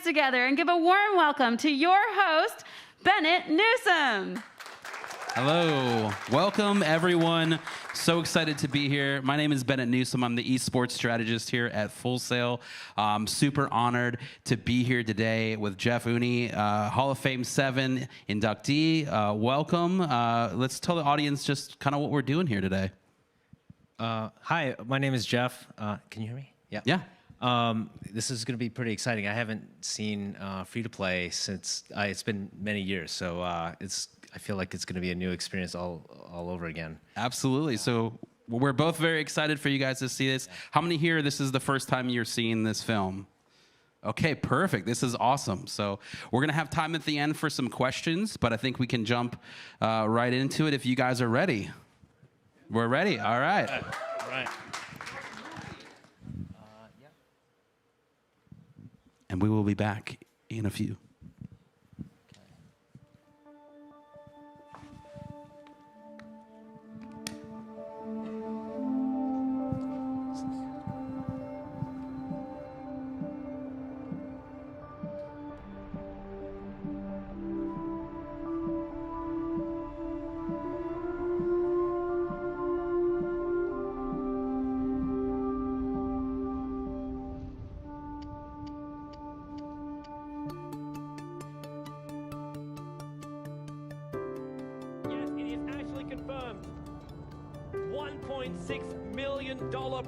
together and give a warm welcome to your host, Bennett Newsome. Hello. Welcome, everyone. So excited to be here. My name is Bennett Newsome. I'm the esports strategist here at Full Sail. Super honored to be here today with Jeff Unay, Hall of Fame 7 inductee. Welcome. Let's tell the audience just kind of what we're doing here today. Hi, my name is Jeff. Can you hear me? Yeah. This is going to be pretty exciting. I haven't seen free-to-play since it's been many years, so I feel like it's going to be a new experience all over again. Absolutely. So we're both very excited for you guys to see this. How many here, this is the first time you're seeing this film? Okay, perfect. This is awesome. So we're going to have time at the end for some questions, but I think we can jump right into it if you guys are ready. We're ready. All right. All right. And we will be back in a few. $1.6 million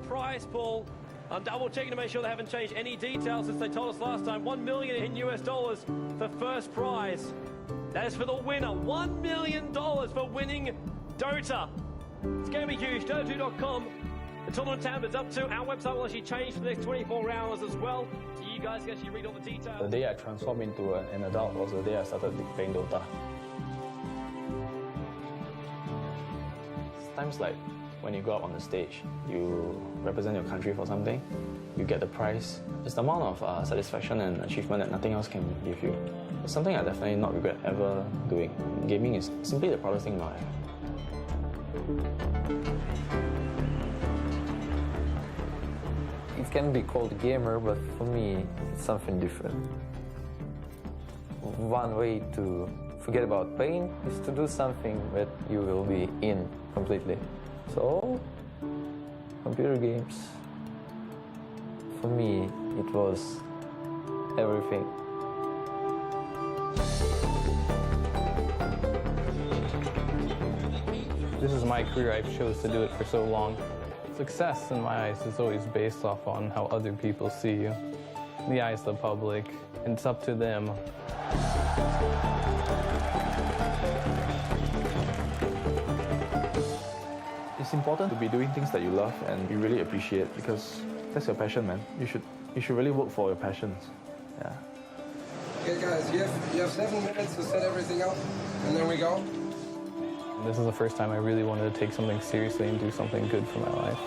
prize pool. I'm double checking to make sure they haven't changed any details since they told us last time. $1 million in US dollars for first prize. That is for the winner. $1 million for winning Dota. It's going to be huge. Dota2.com. The tournament tab is up to. Our website will actually change for the next 24 hours as well. So you guys can actually read all the details. The day I transformed into an adult was the day I started playing Dota. Times like when you go out on the stage, you represent your country for something, you get the prize. It's the amount of satisfaction and achievement that nothing else can give you. It's something I definitely not regret ever doing. Gaming is simply the proudest thing in my life. It can be called gamer, but for me, it's something different. One way to forget about pain is to do something that you will be in completely. So, computer games, for me, it was everything. This is my career. I've chose to do it for so long. Success, in my eyes, is always based off on how other people see you. In the eyes of the public, and it's up to them. It's important to be doing things that you love and you really appreciate, because that's your passion, man. You should really work for your passions. Yeah. Okay, guys, you have 7 minutes to set everything up, and then we go. This is the first time I really wanted to take something seriously and do something good for my life.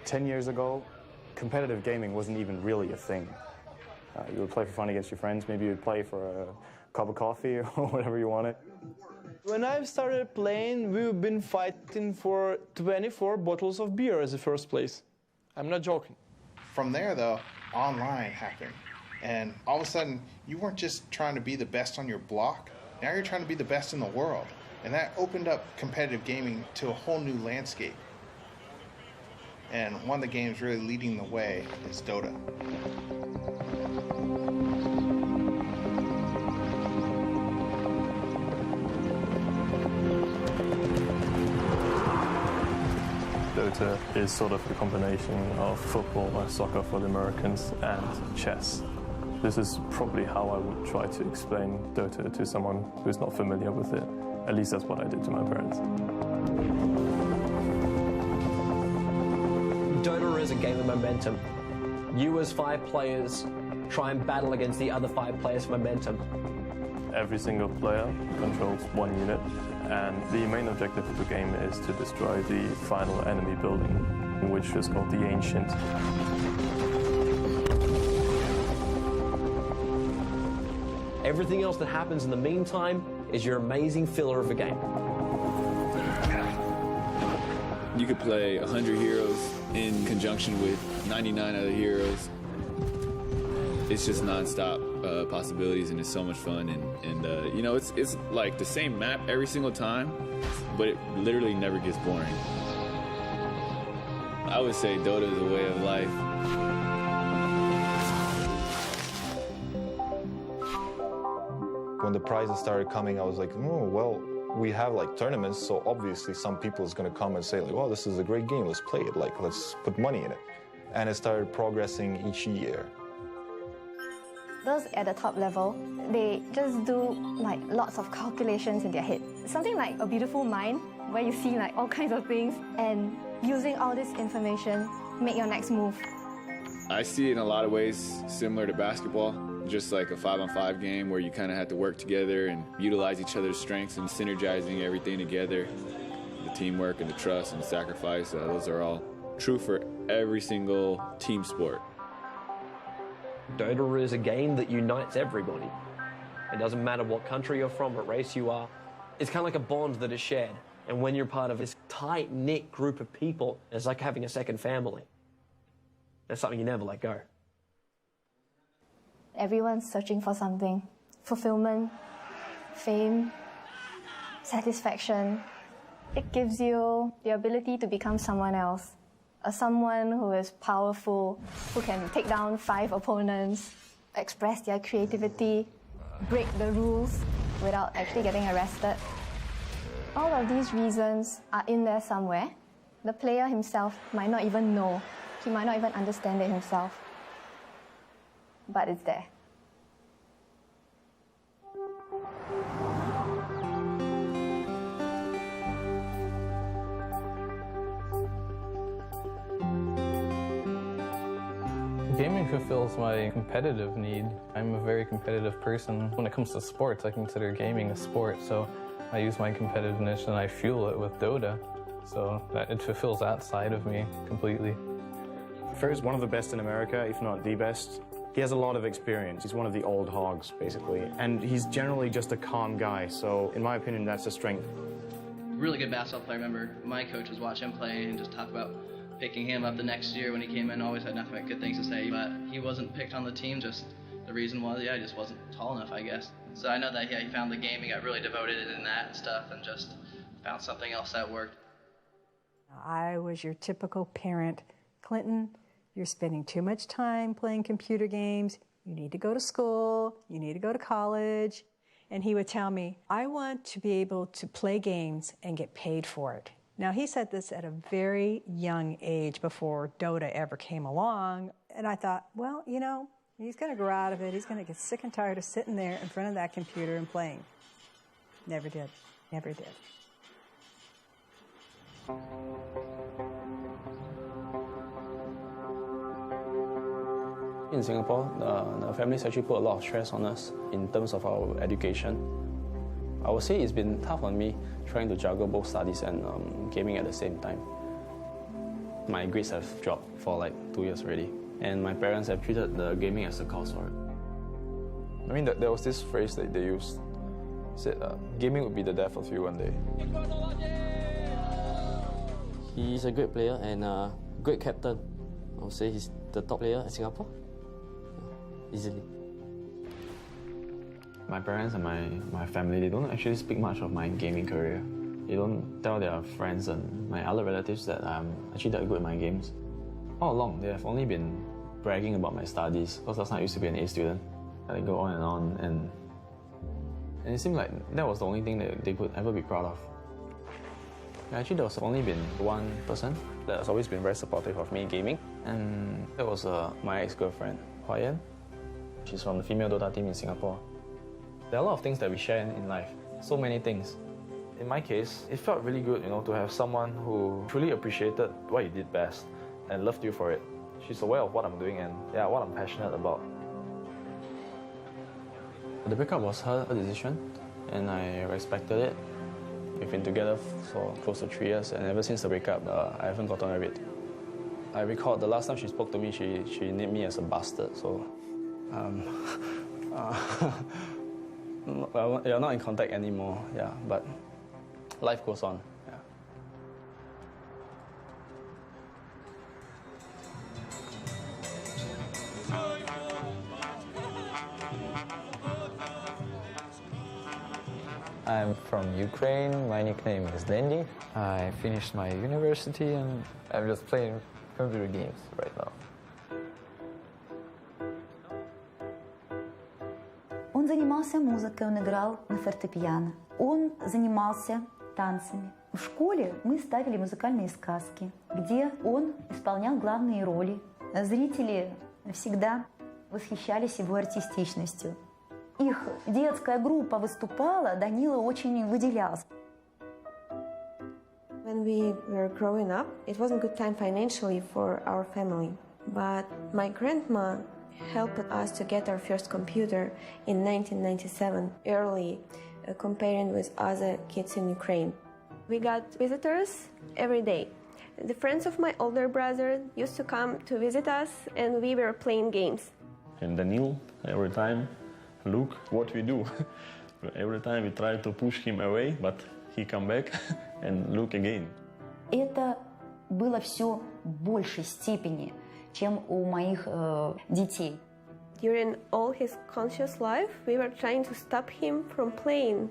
Ten years ago, competitive gaming wasn't even really a thing. You would play for fun against your friends, maybe you'd play for a cup of coffee or whatever you wanted. When I started playing, we've been fighting for 24 bottles of beer as the first place. I'm not joking. From there, though, online happened. And all of a sudden, you weren't just trying to be the best on your block, now you're trying to be the best in the world. And that opened up competitive gaming to a whole new landscape. And one of the games really leading the way is Dota. Dota is sort of a combination of football or soccer for the Americans and chess. This is probably how I would try to explain Dota to someone who's not familiar with it. At least that's what I did to my parents. Dota is a game of momentum. You as 5 players try and battle against the other 5 players for momentum. Every single player controls one unit, and the main objective of the game is to destroy the final enemy building. which was called the Ancient. Everything else that happens in the meantime is your amazing filler of a game. You could play 100 heroes in conjunction with 99 other heroes. It's just non-stop possibilities, and it's so much fun. And you know, it's like the same map every single time, but it literally never gets boring. I would say Dota is a way of life. When the prizes started coming, I was like, oh, well, we have like tournaments, so obviously some people is going to come and say like, well, this is a great game, let's play it, like let's put money in it. And it started progressing each year. Those at the top level, they just do like lots of calculations in their head. Something like a beautiful mind, where you see like all kinds of things, and using all this information, make your next move. I see it in a lot of ways similar to basketball. Just like a 5-on-5 game where you kind of have to work together and utilize each other's strengths and synergizing everything together. The teamwork and the trust and the sacrifice, those are all true for every single team sport. Dota is a game that unites everybody. It doesn't matter what country you're from, what race you are. It's kind of like a bond that is shared. And when you're part of this tight-knit group of people, it's like having a second family. That's something you never let go. Everyone's searching for something. Fulfillment, fame, satisfaction. It gives you the ability to become someone else. Someone who is powerful, who can take down 5 opponents, express their creativity, break the rules without actually getting arrested. All of these reasons are in there somewhere. The player himself might not even know. He might not even understand it himself. But it's there. Gaming fulfills my competitive need. I'm a very competitive person. When it comes to sports, I consider gaming a sport, so I use my competitiveness and I fuel it with Dota, so that it fulfills that side of me completely. Fer's one of the best in America, if not the best. He has a lot of experience. He's one of the old hogs, basically. And he's generally just a calm guy, so in my opinion, that's a strength. Really good basketball player. I remember my coach was watching him play and just talked about picking him up the next year when he came in. Always had nothing but good things to say, but he wasn't picked on the team. Just the reason was, he just wasn't tall enough, I guess. So I know that, he found the game, he got really devoted in that and stuff, and just found something else that worked. I was your typical parent. Clinton, you're spending too much time playing computer games. You need to go to school. You need to go to college. And he would tell me, I want to be able to play games and get paid for it. Now, he said this at a very young age before Dota ever came along. And I thought, well, you know, he's going to grow out of it. He's going to get sick and tired of sitting there in front of that computer and playing. Never did. Never did. In Singapore, the families actually put a lot of stress on us in terms of our education. I would say it's been tough on me trying to juggle both studies and gaming at the same time. My grades have dropped for like 2 years already, and my parents have treated the gaming as a cause for it. I mean, there was this phrase that they used, said gaming would be the death of you one day. He's a great player and a great captain. I would say he's the top player in Singapore, easily. My parents and my family, they don't actually speak much of my gaming career. They don't tell their friends and my other relatives that I'm actually that good at my games. All along, they have only been bragging about my studies, because last time I used to be an A student. And they go on, and it seemed like that was the only thing that they could ever be proud of. Actually, there was only been one person that has always been very supportive of me gaming, and that was my ex-girlfriend, Hua Yan. She's from the female Dota team in Singapore. There are a lot of things that we share in life, so many things. In my case, it felt really good, you know, to have someone who truly appreciated what you did best and loved you for it. She's aware of what I'm doing and what I'm passionate about. The breakup was her decision, and I respected it. We've been together for close to 3 years, and ever since the breakup, I haven't gotten over it. I recall the last time she spoke to me, she named me as a bastard. So, well, we are not in contact anymore. Yeah, but life goes on. Yeah. I'm from Ukraine. My nickname is Dandy. I finished my university and I'm just playing computer games right now. Он занимался музыкой, он играл на фортепиано. Он занимался танцами. В школе мы ставили музыкальные сказки, где он исполнял главные роли. Зрители всегда восхищались его артистичностью. Их детская группа выступала, Данила очень выделялся. When we were growing up, it wasn't a good time financially for our family. But my grandma helped us to get our first computer in 1997, early, comparing with other kids in Ukraine. We got visitors every day. The friends of my older brother used to come to visit us, and we were playing games. And Daniil, every time, look what we do. Every time we try to push him away, but he come back and look again. Это было все в большей степени, чем у моих детей. During all his conscious life, we were trying to stop him from playing.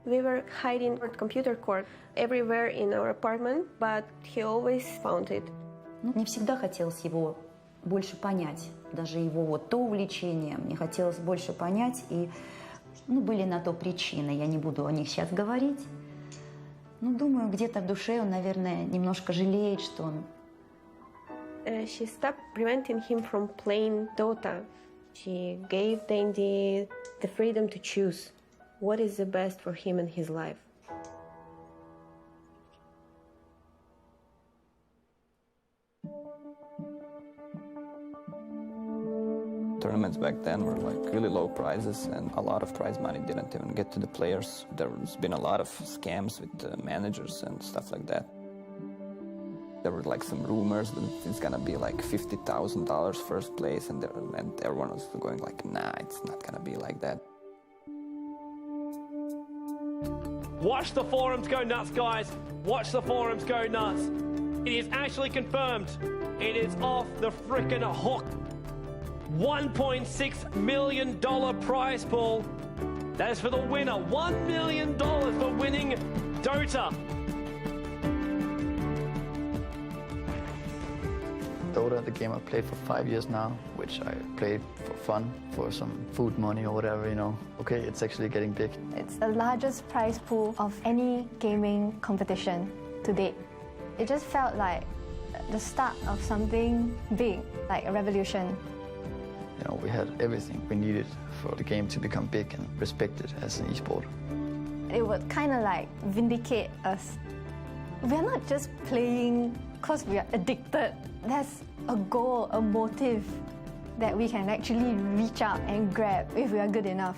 We were hiding our computer cord everywhere in our apartment, but he always found it. Мне всегда хотелось его больше понять, даже его вот то увлечение, мне хотелось больше понять, и были на то причины, я не буду о них сейчас говорить. Думаю, где-то в душе он, наверное, немножко жалеет, что он... She stopped preventing him from playing Dota. She gave Dandy the freedom to choose what is the best for him in his life. Tournaments back then were like really low prizes, and a lot of prize money didn't even get to the players. There's been a lot of scams with managers and stuff like that. There were like some rumors that it's gonna be like $50,000 first place, and everyone was going like, nah, it's not gonna be like that. Watch the forums go nuts, guys. Watch the forums go nuts. It is actually confirmed. It is off the frickin' hook. $1.6 million prize pool. That is for the winner. $1 million for winning Dota. Dota, the game I've played for 5 years now, which I played for fun, for some food money or whatever, Okay, it's actually getting big. It's the largest prize pool of any gaming competition to date. It just felt like the start of something big, like a revolution. We had everything we needed for the game to become big and respected as an esport. It would kind of like vindicate us. We're not just playing because we are addicted. There's a goal, a motive that we can actually reach out and grab if we are good enough.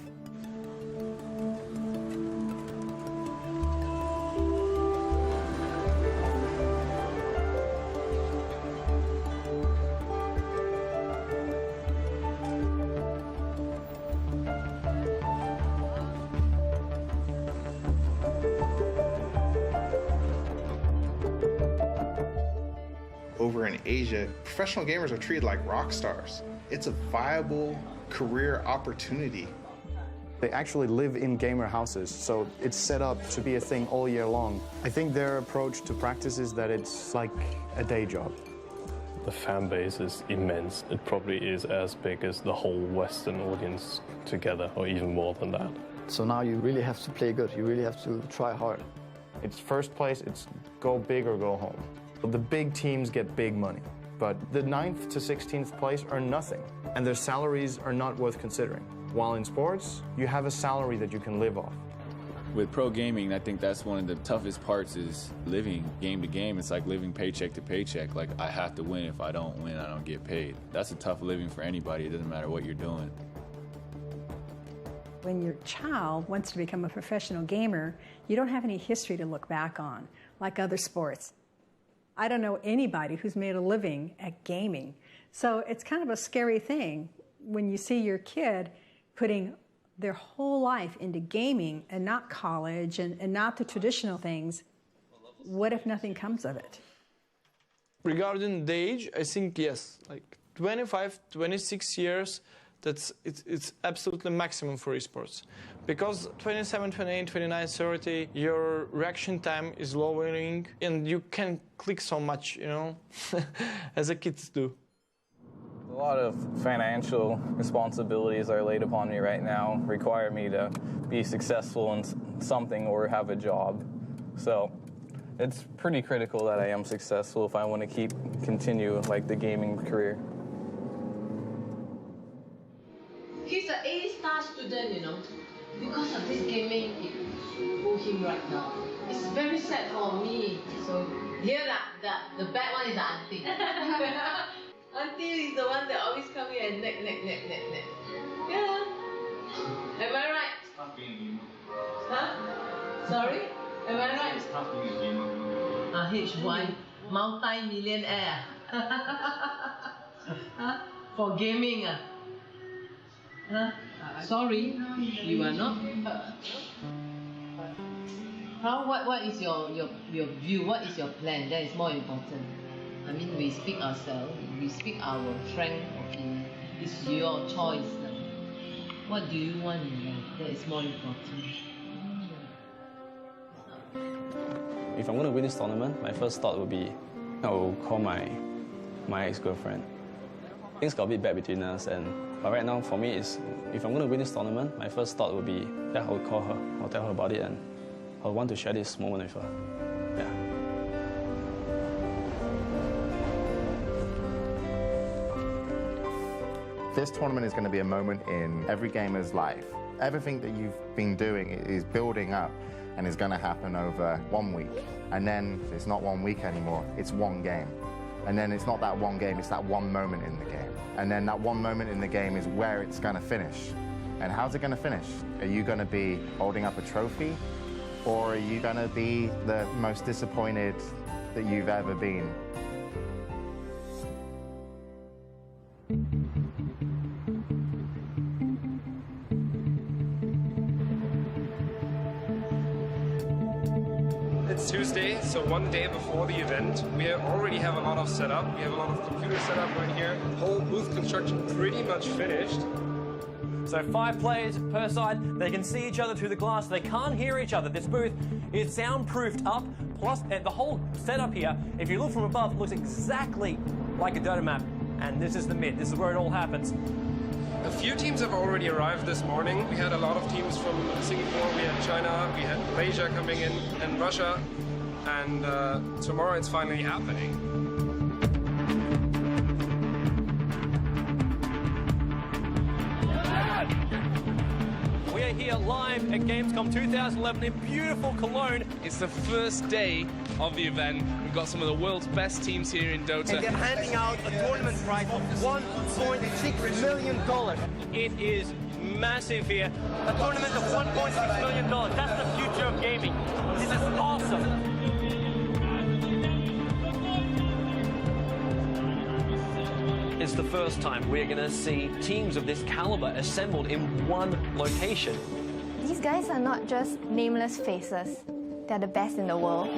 Over in Asia, professional gamers are treated like rock stars. It's a viable career opportunity. They actually live in gamer houses, so it's set up to be a thing all year long. I think their approach to practice is that it's like a day job. The fan base is immense. It probably is as big as the whole Western audience together, or even more than that. So now you really have to play good. You really have to try hard. It's first place, it's go big or go home. The big teams get big money, but the 9th to 16th place earn nothing, and their salaries are not worth considering. While in sports, you have a salary that you can live off. With pro gaming, I think that's one of the toughest parts is living game to game. It's like living paycheck to paycheck. Like, I have to win. If I don't win, I don't get paid. That's a tough living for anybody. It doesn't matter what you're doing. When your child wants to become a professional gamer, you don't have any history to look back on, like other sports. I don't know anybody who's made a living at gaming. So it's kind of a scary thing when you see your kid putting their whole life into gaming and not college and not the traditional things. What if nothing comes of it? Regarding the age, I think yes, like 25, 26 years, it's absolutely maximum for esports. Because 27, 28, 29, 30, your reaction time is lowering and you can click so much, you know, as the kids do. A lot of financial responsibilities are laid upon me right now, require me to be successful in something or have a job. So it's pretty critical that I am successful if I want to continue like the gaming career. He's an A-star student, you know. Because of this gaming, it pull him right now. It's very sad for me. So here, the bad one is the auntie. Auntie is the one that always come here and neck. Yeah. Am I right? It's tough being a gamer. Huh? Sorry? Am I right? It's tough being a gamer. H1, multi-millionaire. Huh? For gaming, Huh? Sorry, you are not. What is your view? What is your plan? That is more important. I mean, we speak ourselves. We speak our frank opinion. It's your choice. What do you want in life? That is more important. If I'm going to win this tournament, my first thought would be, I will call my ex-girlfriend. Things got a bit bad between us, but right now for me, if I'm going to win this tournament, my first thought would be, yeah, I'll call her, I'll tell her about it, and I'll want to share this moment with her. Yeah. This tournament is going to be a moment in every gamer's life. Everything that you've been doing is building up and is going to happen over 1 week. And then it's not 1 week anymore, it's one game. And then it's not that one game, it's that one moment in the game. And then that one moment in the game is where it's going to finish. And how's it going to finish? Are you going to be holding up a trophy? Or are you going to be the most disappointed that you've ever been? It's Tuesday, so one day before the event. We already have a lot of setup. We have a lot of computer setup right here. Whole booth construction pretty much finished. So 5 players per side. They can see each other through the glass. They can't hear each other. This booth is soundproofed up. Plus, the whole setup here, if you look from above, looks exactly like a Dota map. And this is the mid. This is where it all happens. A few teams have already arrived this morning. We had a lot of teams from Singapore, we had China, we had Malaysia coming in, and Russia. And tomorrow it's finally happening. We are here live at Gamescom 2011 in beautiful Cologne. It's the first day of the event. We've got some of the world's best teams here in Dota. And they're handing out a tournament prize of $1.6 million. It is massive here. A tournament of $1.6 million. That's the future of gaming. This is awesome. It's the first time we're going to see teams of this caliber assembled in one location. These guys are not just nameless faces. They're the best in the world.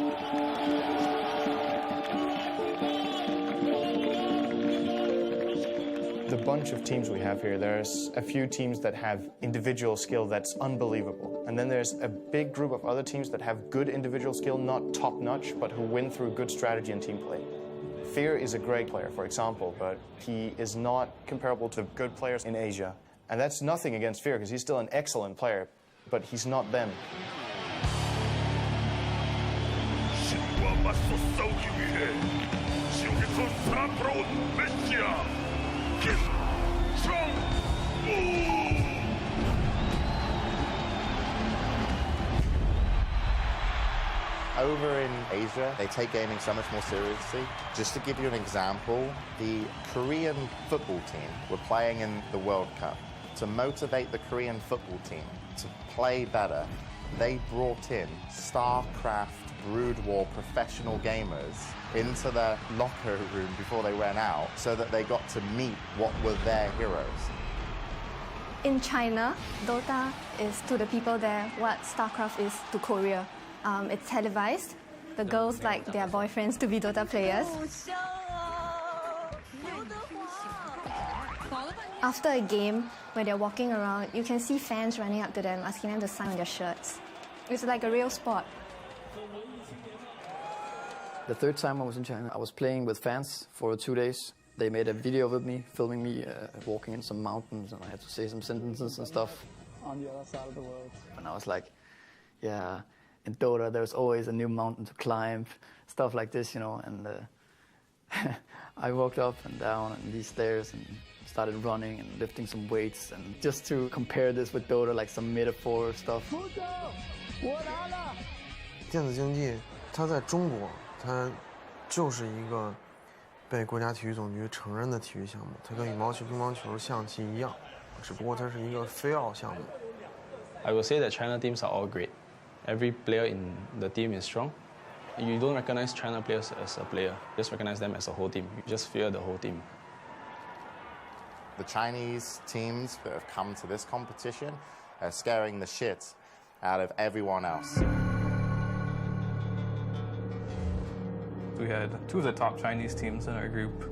The bunch of teams we have here, there's a few teams that have individual skill that's unbelievable. And then there's a big group of other teams that have good individual skill, not top-notch, but who win through good strategy and team play. Fear is a great player, for example, but he is not comparable to good players in Asia. And that's nothing against Fear, because he's still an excellent player, but he's not them. Over in Asia, they take gaming so much more seriously. Just to give you an example, the Korean football team were playing in the World Cup. To motivate the Korean football team to play better, they brought in StarCraft Brood War professional gamers into their locker room before they went out so that they got to meet what were their heroes. In China, Dota is to the people there what StarCraft is to Korea. It's televised. The girls like their boyfriends to be Dota players. After a game, when they're walking around, you can see fans running up to them, asking them to sign on their shirts. It's like a real sport. The third time I was in China, I was playing with fans for 2 days. They made a video with me, filming me walking in some mountains, and I had to say some sentences and stuff. On the other side of the world. And I was like, yeah, in Dota there's always a new mountain to climb, stuff like this, you know. And I walked up and down and these stairs and started running and lifting some weights, and just to compare this with Dota, like some metaphor stuff. 电子竞技，它在中国，它就是一个被国家体育总局承认的体育项目，它跟羽毛球、乒乓球、象棋一样，只不过它是一个非奥项目。I will say that China teams are all great. Every player in the team is strong. You don't recognize China players as a player. You just recognize them as a whole team. You just fear the whole team. The Chinese teams that have come to this competition are scaring the shit out of everyone else. We had two of the top Chinese teams in our group.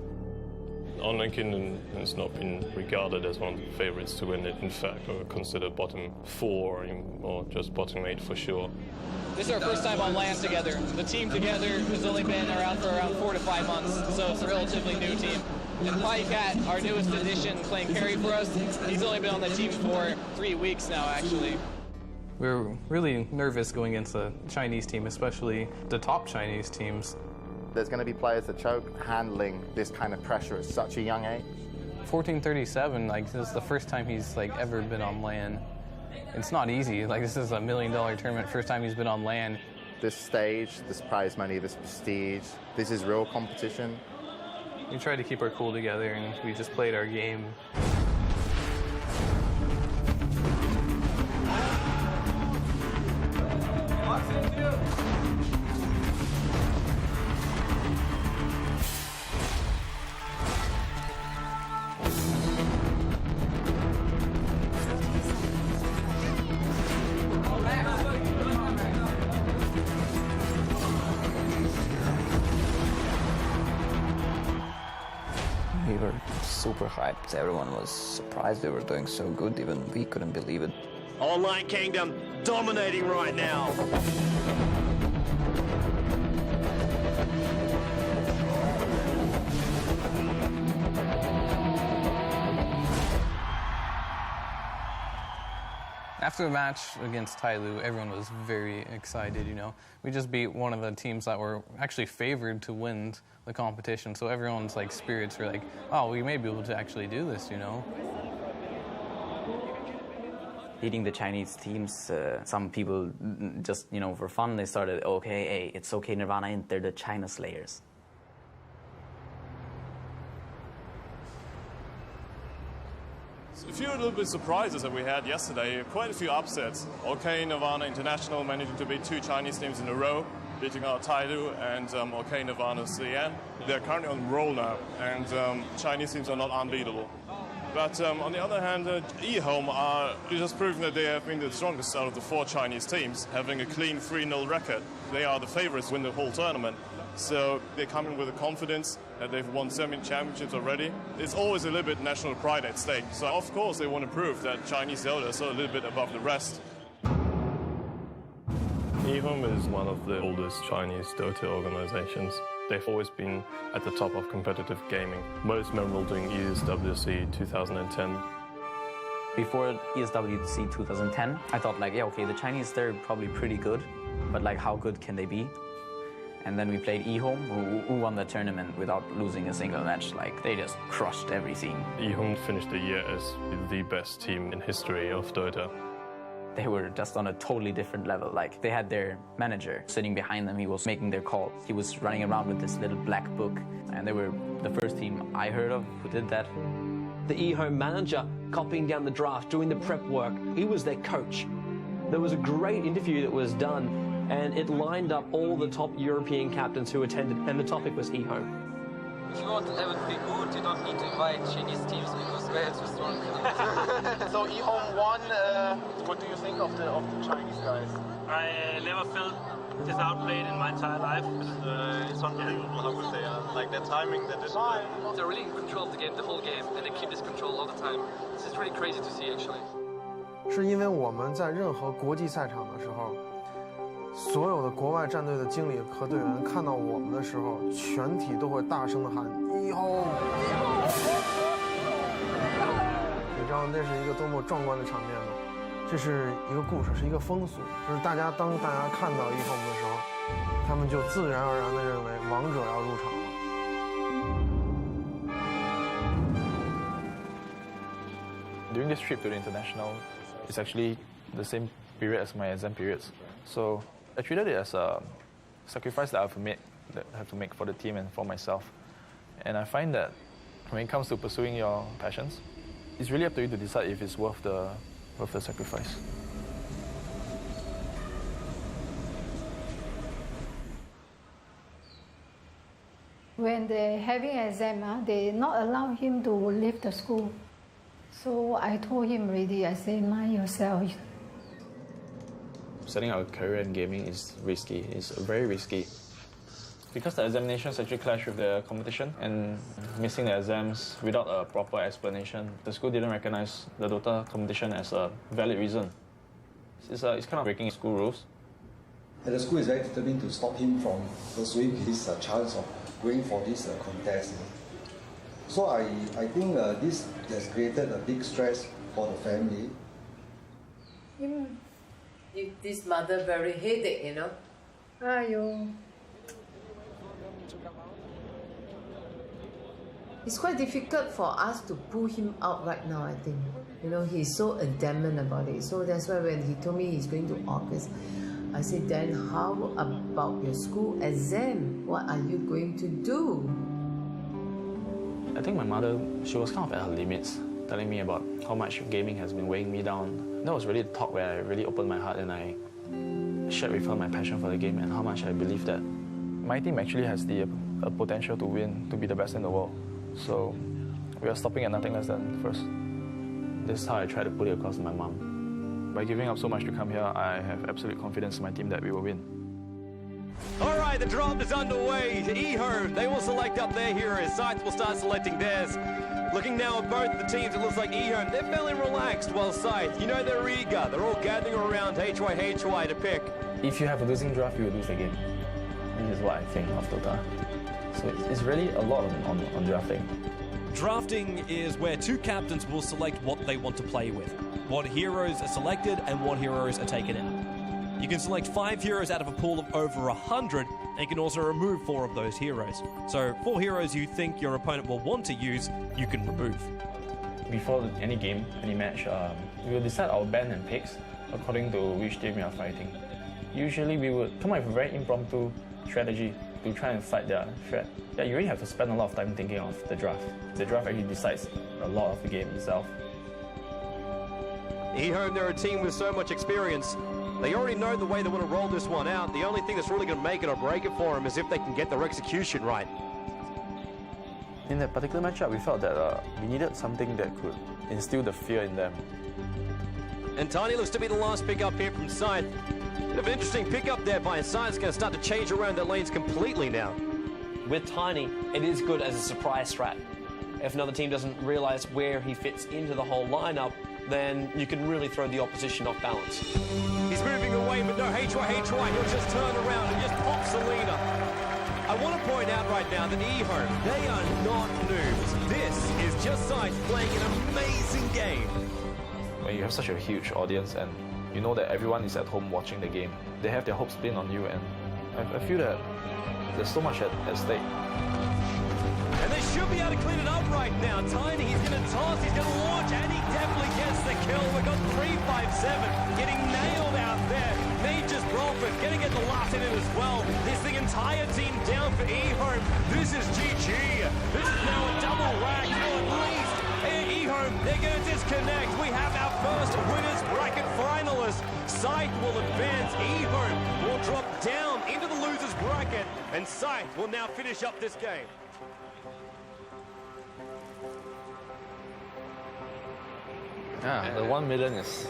Online Kingdom has not been regarded as one of the favorites to win it. In fact, we're considered bottom 4 or just bottom 8 for sure. This is our first time on LAN together. The team together has only been around for around 4 to 5 months, so it's a relatively new team. And Piecat, our newest addition, playing carry for us, he's only been on the team for 3 weeks now, actually. We were really nervous going against the Chinese team, especially the top Chinese teams. There's going to be players that choke handling this kind of pressure at such a young age. 1437, like, this is the first time he's like ever been on LAN. It's not easy. Like, this is $1 million tournament, first time he's been on LAN. This stage, this prize money, this prestige, this is real competition. We tried to keep our cool together and we just played our game. We were super hyped. Everyone was surprised we were doing so good. Even we couldn't believe it. Online Kingdom dominating right now. After the match against Tyloo, everyone was very excited, you know. We just beat one of the teams that were actually favored to win the competition, so everyone's like spirits were like, oh, we may be able to actually do this, you know. Beating the Chinese teams, some people just, you know, for fun, they started, okay, hey, it's okay, Nirvana Inc., they're the China Slayers. A few little bit surprises that we had yesterday, quite a few upsets. OK Nirvana International managing to beat 2 Chinese teams in a row, beating out Tyloo and OK Nirvana CN. They're currently on roll now, and Chinese teams are not unbeatable. But on the other hand, eHome are just proving that they have been the strongest out of the 4 Chinese teams, having a clean 3-0 record. They are the favorites to win the whole tournament. So they come in with a confidence that they've won 7 championships already. It's always a little bit national pride at stake. So of course they want to prove that Chinese Dota is a little bit above the rest. eHome is one of the oldest Chinese Dota organizations. They've always been at the top of competitive gaming, most memorable during ESWC 2010. Before ESWC 2010, I thought like, yeah, okay, the Chinese, they're probably pretty good, but like, how good can they be? And then we played eHome, who won the tournament without losing a single match. Like, they just crushed everything. eHome finished the year as the best team in history of Dota. They were just on a totally different level. Like, they had their manager sitting behind them. He was making their call. He was running around with this little black book. And they were the first team I heard of who did that. The eHome manager copying down the draft, doing the prep work. He was their coach. There was a great interview that was done and it lined up all the top European captains who attended, and the topic was eHome. If you want to have it be good, you don't need to invite Chinese teams because we're too strong. So eHome won. What do you think of the Chinese guys? I never felt this outplayed in my entire life. It's unbelievable, I would say. Like their timing, their discipline. They're really in control of the game, the whole game, and they keep this control all the time. This is really crazy to see, actually. 是因为我们在任何国际赛场的时候，所有的国外战队的经理和队员看到我们的时候，全体都会大声的喊一吼！你知道那是一个多么壮观的场面吗？这是一个故事，是一个风俗，就是当大家看到一吼的时候，他们就自然而然的认为王者要入场了。During this trip to the international, it's actually the same period as my exam periods. So I treated it as a sacrifice that I have to make for the team and for myself. And I find that when it comes to pursuing your passions, it's really up to you to decide if it's worth the sacrifice. When they're having an exam, they not allow him to leave the school. So I told him already, I said, mind yourself. Setting out a career in gaming is risky. It's very risky. Because the examinations actually clash with the competition, and missing the exams without a proper explanation, the school didn't recognize the Dota competition as a valid reason. It's kind of breaking school rules. And the school is very determined to stop him from pursuing his chance of going for this contest. So I think this has created a big stress for the family. Give this mother very headache, you know. Aiyo. It's quite difficult for us to pull him out right now, I think. You know, he's so adamant about it. So that's why when he told me he's going to August, I said, then how about your school exam? What are you going to do? I think my mother, she was kind of at her limits, telling me about how much gaming has been weighing me down. That was really the talk where I really opened my heart and I shared with her my passion for the game and how much I believe that my team actually has the potential to win, to be the best in the world. So we are stopping at nothing less than first. This is how I try to put it across to my mom. By giving up so much to come here, I have absolute confidence in my team that we will win. All right, the draft is underway. eHome, they will select up their heroes. Sites will start selecting theirs. Looking now at both the teams, it looks like eHome, they're fairly relaxed, while Scythe, you know they're eager. They're all gathering around HY to pick. If you have a losing draft, you will lose the game. This is what I think of Dota. So it's really a lot on drafting. Drafting is where two captains will select what they want to play with, what heroes are selected and what heroes are taken in. You can select 5 heroes out of a pool of over 100, and you can also remove 4 of those heroes. So 4 heroes you think your opponent will want to use, you can remove. Before any game, any match, we will decide our ban and picks according to which team we are fighting. Usually we would come up with a very impromptu strategy to try and fight their threat. Yeah, you really have to spend a lot of time thinking of the draft. The draft actually decides a lot of the game itself. eHome, they're a team with so much experience. They already know the way they want to roll this one out. The only thing that's really going to make it or break it for them is if they can get their execution right. In that particular matchup, we felt that we needed something that could instill the fear in them. And Tiny looks to be the last pick up here from Scythe. Bit of an interesting pick up there by Scythe's going to start to change around their lanes completely now. With Tiny, it is good as a surprise strat. If another team doesn't realise where he fits into the whole lineup, then you can really throw the opposition off balance. He's moving away, but no, HY, he'll just turn around and just pop Selena. I want to point out right now that eHome, they are not noobs. This is just Scythe playing an amazing game. When you have such a huge audience and you know that everyone is at home watching the game, they have their hopes pinned on you, and I feel that there's so much at stake. And they should be able to clean it up right now. Tiny, he's going to toss, he's going to launch, and he definitely gets the kill. We've got 357 getting nailed out there. Nature's Bradford going to get the last in it as well. This the entire team down for eHome. This is GG. This is now a double rack, or at least eHome, they're going to disconnect. We have our first winners bracket finalists. Scythe will advance. eHome will drop down into the loser's bracket, and Scythe will now finish up this game. Yeah, the 1 million is...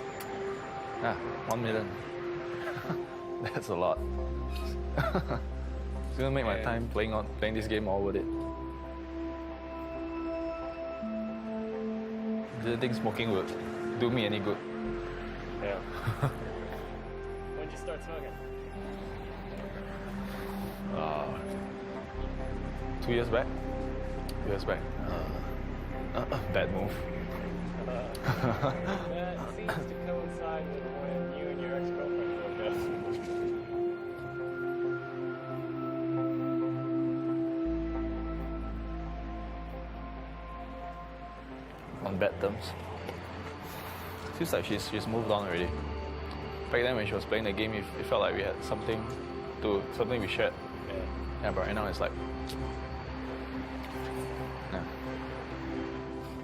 1 million. That's a lot. It's gonna make my time playing this game all worth it. Didn't think smoking would do me any good. Yeah. When did you start smoking? 2 years back. 2 years back. Bad move. That seems to coincide with when you and your ex-girlfriend broke up. On bad terms. Seems like she's moved on already. Back then when she was playing the game, it felt like we had something we shared. Yeah, but right now it's like, yeah.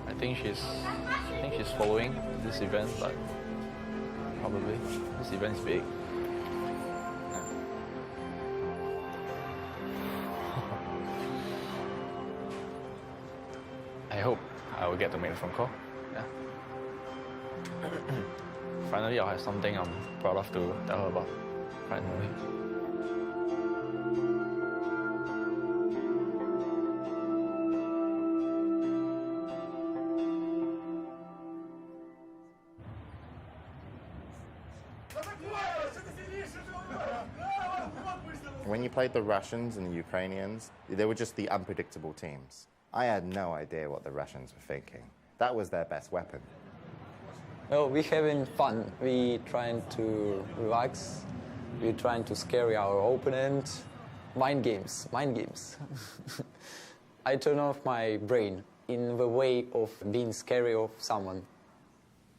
I think she's following this event, but probably this event's big. Yeah. I hope I will get to make a phone call. Yeah. Finally, I'll have something I'm proud of to tell her about. Finally. When you played the Russians and the Ukrainians, they were just the unpredictable teams. I had no idea what the Russians were thinking. That was their best weapon. Oh, we're having fun. We trying to relax. We're trying to scare our opponent. Mind games, mind games. I turn off my brain in the way of being scary of someone.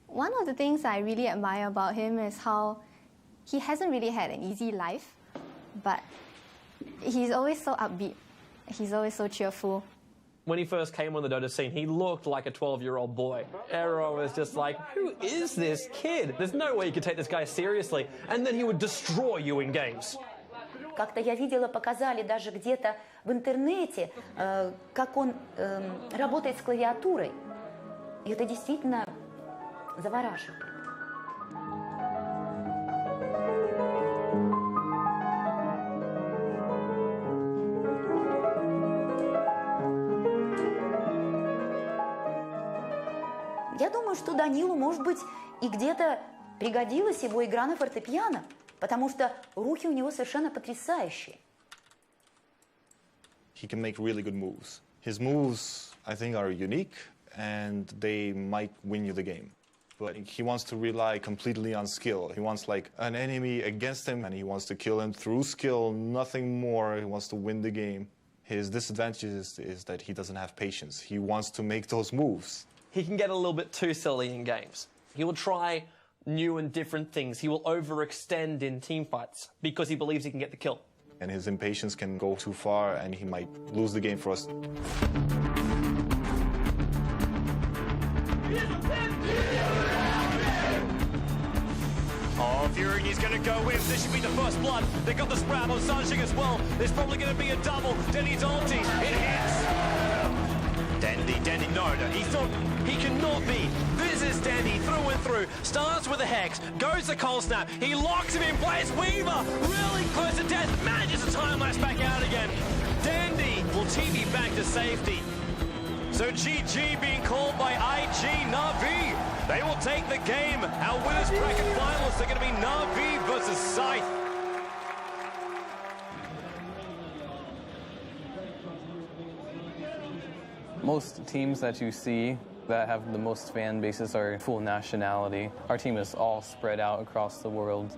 One of the things I really admire about him is how he hasn't really had an easy life, but he's always so upbeat. He's always so cheerful. When he first came on the Dota scene, he looked like a 12-year-old boy. Aero was just like, who is this kid? There's no way you could take this guy seriously. And then he would destroy you in games. Как-то я видела, показали даже где-то в интернете, как он работает с клавиатурой. И это действительно завораживает. Я думаю, что Данилу, может быть, и где-то пригодилась его игра на фортепиано, потому что руки у него совершенно потрясающие. He can make really good moves. His moves, I think, are unique, and they might win you the game. But he wants to rely completely on skill. He wants like an enemy against him, and he wants to kill him through skill, nothing more. He wants to win the game. His disadvantage is that he doesn't have patience. He wants to make those moves. He can get a little bit too silly in games. He will try new and different things. He will overextend in team fights because he believes he can get the kill. And his impatience can go too far, and he might lose the game for us. Oh, Fury is going to go in. This should be the first blood. They got the sprout on Sanjing as well. There's probably going to be a double. Denny's ulti. It hits. Dendy, no, he cannot be. This is Dendy through and through. Starts with a Hex, goes to Cold Snap. He locks him in place. Weaver, really close to death, manages to time-lapse back out again. Dandy will TV back to safety. So GG being called by IG Na'Vi. They will take the game. Our winners bracket finalists are going to be Na'Vi versus Scythe. Most teams that you see that have the most fan bases are full nationality. Our team is all spread out across the world.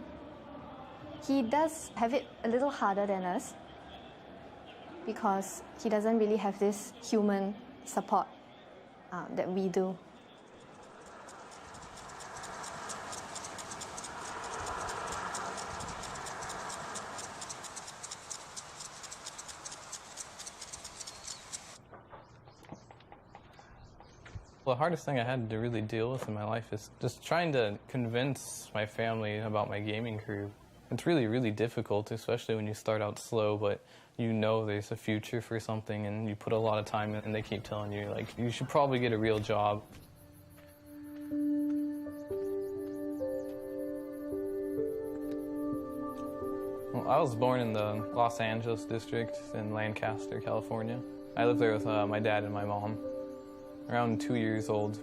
He does have it a little harder than us because he doesn't really have this human support that we do. The hardest thing I had to really deal with in my life is just trying to convince my family about my gaming career. It's really, really difficult, especially when you start out slow, but you know there's a future for something and you put a lot of time in and they keep telling you, like, you should probably get a real job. Well, I was born in the Los Angeles district in Lancaster, California. I lived there with my dad and my mom. Around 2 years old,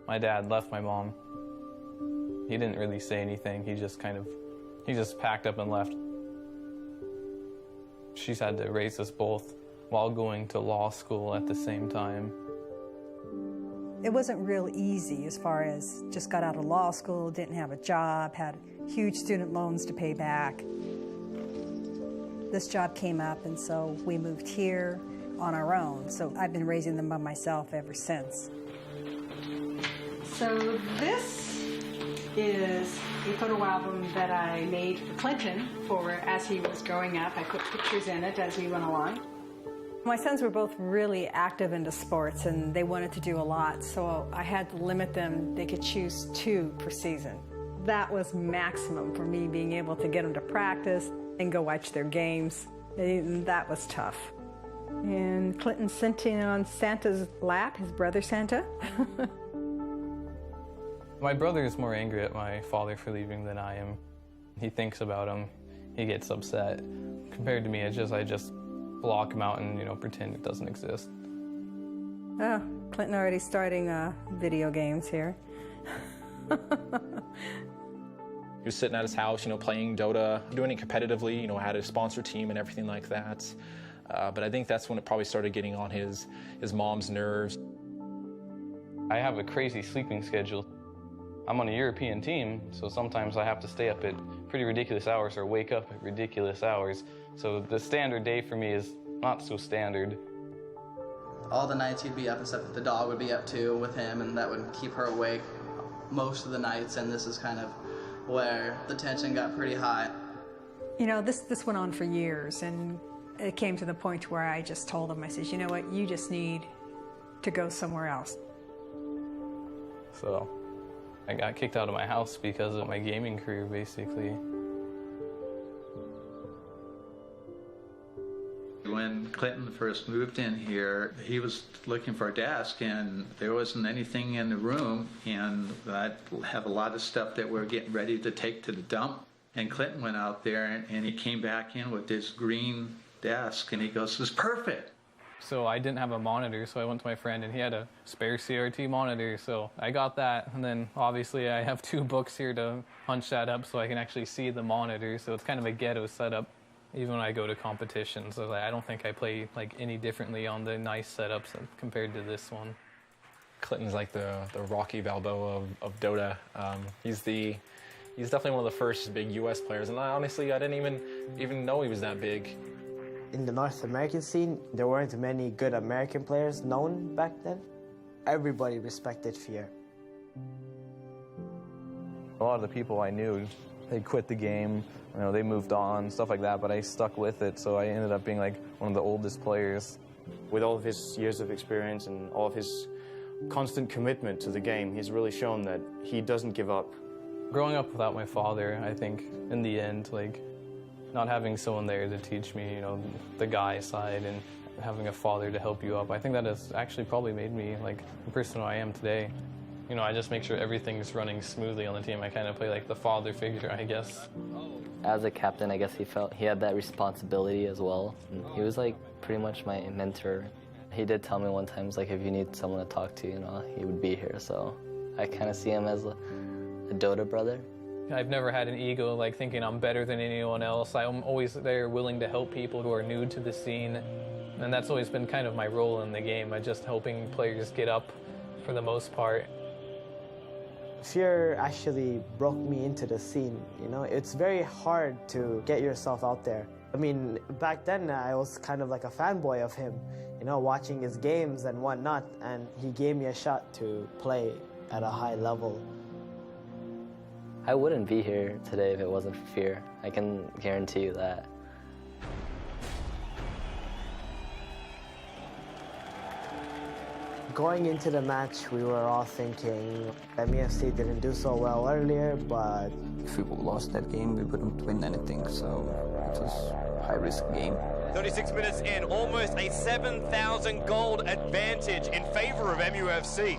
my dad left my mom. He didn't really say anything. He just packed up and left. She's had to raise us both while going to law school at the same time. It wasn't real easy as far as just got out of law school, didn't have a job, had huge student loans to pay back. This job came up, and so we moved here on our own. So I've been raising them by myself ever since. So this is a photo album that I made for Clinton for as he was growing up. I put pictures in it as we went along. My sons were both really active into sports, and they wanted to do a lot, so I had to limit them. They could choose 2 per season. That was maximum for me, being able to get them to practice and go watch their games. And that was tough. And Clinton sitting on Santa's lap, his brother Santa. My brother is more angry at my father for leaving than I am. He thinks about him, he gets upset. Compared to me, I just block him out and, pretend it doesn't exist. Oh, Clinton already starting video games here. He was sitting at his house, playing Dota, doing it competitively, had a sponsor team and everything like that. But I think that's when it probably started getting on his mom's nerves. I have a crazy sleeping schedule. I'm on a European team, so sometimes I have to stay up at pretty ridiculous hours or wake up at ridiculous hours. So the standard day for me is not so standard. All the nights he'd be up and stuff, the dog would be up too with him, and that would keep her awake most of the nights, and this is kind of where the tension got pretty high. This went on for years, and it came to the point where I just told him, I said, you know what, you just need to go somewhere else. So I got kicked out of my house because of my gaming career, basically. When Clinton first moved in here, he was looking for a desk, and there wasn't anything in the room, and I have a lot of stuff that we're getting ready to take to the dump. And Clinton went out there, and he came back in with this green desk, and he goes, "This is perfect." So I didn't have a monitor, so I went to my friend, and he had a spare CRT monitor, so I got that. And then obviously I have 2 books here to punch that up so I can actually see the monitor, so it's kind of a ghetto setup. Even when I go to competitions, so I don't think I play any differently on the nice setups compared to this one. Clinton's like the Rocky Balboa of Dota. He's definitely one of the first big U.S. players, and honestly, I didn't even know he was that big. In the North American scene, there weren't many good American players known back then. Everybody respected Fear. A lot of the people I knew, they quit the game, they moved on, stuff like that, but I stuck with it, so I ended up being one of the oldest players. With all of his years of experience and all of his constant commitment to the game, he's really shown that he doesn't give up. Growing up without my father, I think, in the end, not having someone there to teach me, the guy side and having a father to help you up, I think that has actually probably made me, the person I am today. I just make sure everything's running smoothly on the team. I kind of play the father figure, I guess. As a captain, I guess he felt he had that responsibility as well. And he was pretty much my mentor. He did tell me one time, if you need someone to talk to, he would be here. So I kind of see him as a Dota brother. I've never had an ego thinking I'm better than anyone else. I'm always there willing to help people who are new to the scene. And that's always been kind of my role in the game, just helping players get up for the most part. Fear actually broke me into the scene, It's very hard to get yourself out there. Back then I was kind of like a fanboy of him, watching his games and whatnot, and he gave me a shot to play at a high level. I wouldn't be here today if it wasn't for Fear. I can guarantee you that. Going into the match, we were all thinking MUFC didn't do so well earlier, but if we lost that game, we wouldn't win anything, so it was a high-risk game. 36 minutes in, almost a 7,000 gold advantage in favor of MUFC.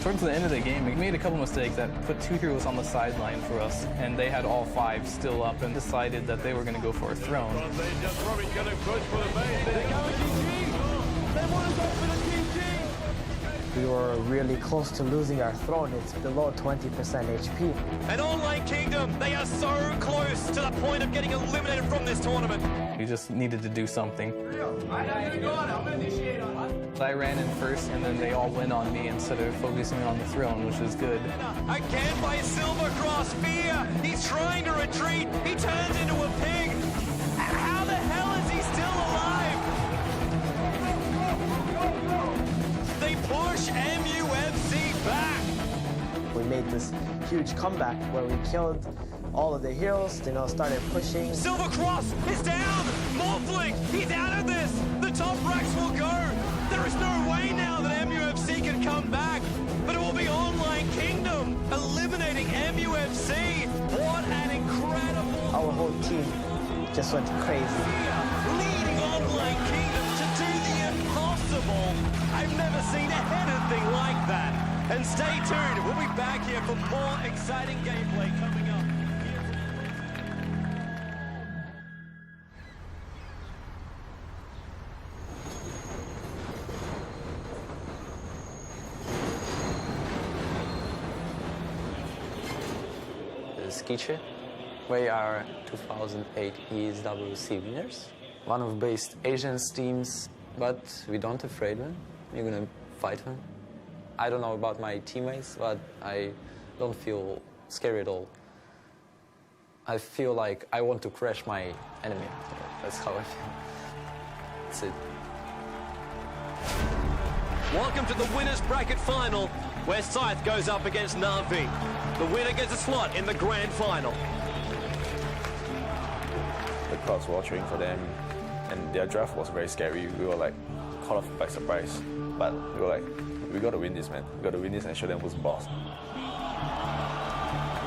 Towards the end of the game, we made a couple mistakes that put 2 heroes on the sideline for us, and they had all 5 still up and decided that they were going to go for a throne. We were really close to losing our throne. It's below 20% HP. And Online Kingdom, they are so close to the point of getting eliminated from this tournament. We just needed to do something. I ran in first, and then they all went on me instead of focusing on the throne, which is good. Again by Silver Cross, Fear. He's trying to retreat. He turns into a pig. How the hell is he still alive? They push MUFC back. We made this huge comeback where we killed all of the heroes, you know, started pushing. Silver Cross is down. Morphling, he's out of this. The top racks will go. There is no way now that MUFC can come back, but it will be Online Kingdom eliminating MUFC. What an incredible... Our whole team just went crazy. Leading Online Kingdom to do the impossible. I've never seen anything like that. And stay tuned, we'll be back here for more exciting gameplay coming up. Skiche. We are 2008 ESWC winners. One of best Asian teams, but we don't afraid them. We're gonna fight them. I don't know about my teammates, but I don't feel scary at all. I feel like I want to crush my enemy. That's how I feel. That's it. Welcome to the winners bracket final, where Scythe goes up against Na'Vi. The winner gets a slot in the grand final. The crowds were all cheering for them, and their draft was very scary. We were like caught off by surprise, but we were like, we got to win this, man. We got to win this and show them who's boss.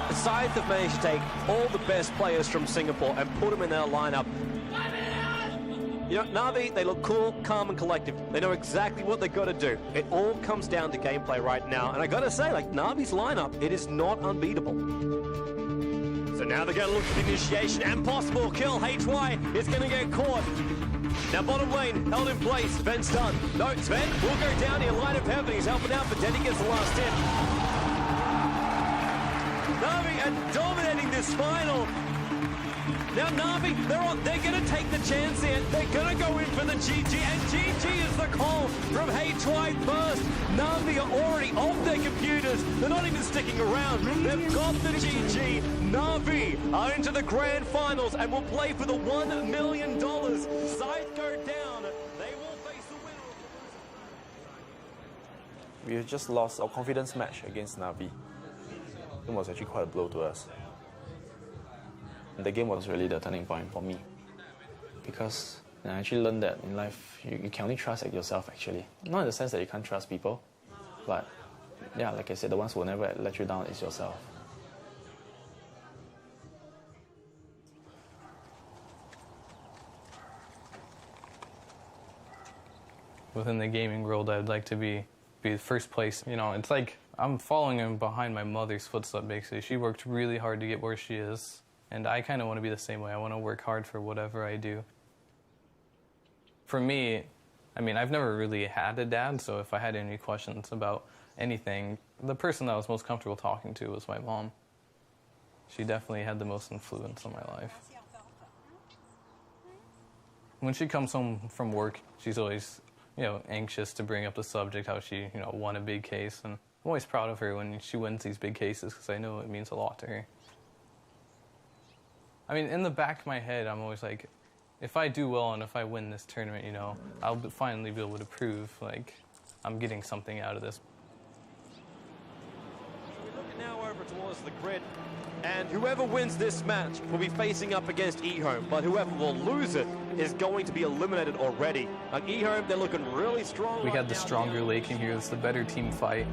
The Scythe have managed to take all the best players from Singapore and put them in their lineup. You know, Na'Vi, they look cool, calm and collective. They know exactly what they've got to do. It all comes down to gameplay right now. And I gotta say, like, Na'Vi's lineup, it is not unbeatable. So now they're gonna look for the initiation and possible kill. HY is gonna get caught. Now bottom lane, held in place, Sven's done. No, Sven will go down here, Light of Heaven, he's helping out, but then he gets the last hit. Na'Vi are dominating this final. Now Na'Vi, they're going to take the chance here. They're going to go in for the GG, and GG is the call from HY first. Na'Vi are already off their computers. They're not even sticking around. They've got the GG. Na'Vi are into the grand finals and will play for the $1 million. Scythe go down. They will face the winner. We have just lost our confidence match against Na'Vi. It was actually quite a blow to us. And the game was really the turning point for me, because I actually learned that in life you can only trust yourself, actually. Not in the sense that you can't trust people, but yeah, like I said, the ones who will never let you down is yourself. Within the gaming world, I'd like to be first place. You know, it's like I'm following in behind my mother's footsteps, basically. She worked really hard to get where she is. And I kind of want to be the same way. I want to work hard for whatever I do. For me, I mean, I've never really had a dad, so if I had any questions about anything, the person that I was most comfortable talking to was my mom. She definitely had the most influence on my life. When she comes home from work, she's always, you know, anxious to bring up the subject, how she, you know, won a big case. And I'm always proud of her when she wins these big cases, because I know it means a lot to her. I mean, in the back of my head, I'm always like, if I do well and if I win this tournament, you know, I'll finally be able to prove, like, I'm getting something out of this. So we look now over towards the grid. And whoever wins this match will be facing up against eHome, but whoever will lose it is going to be eliminated already. Like eHome, they're looking really strong. We had the stronger late game here. It's the better team fight.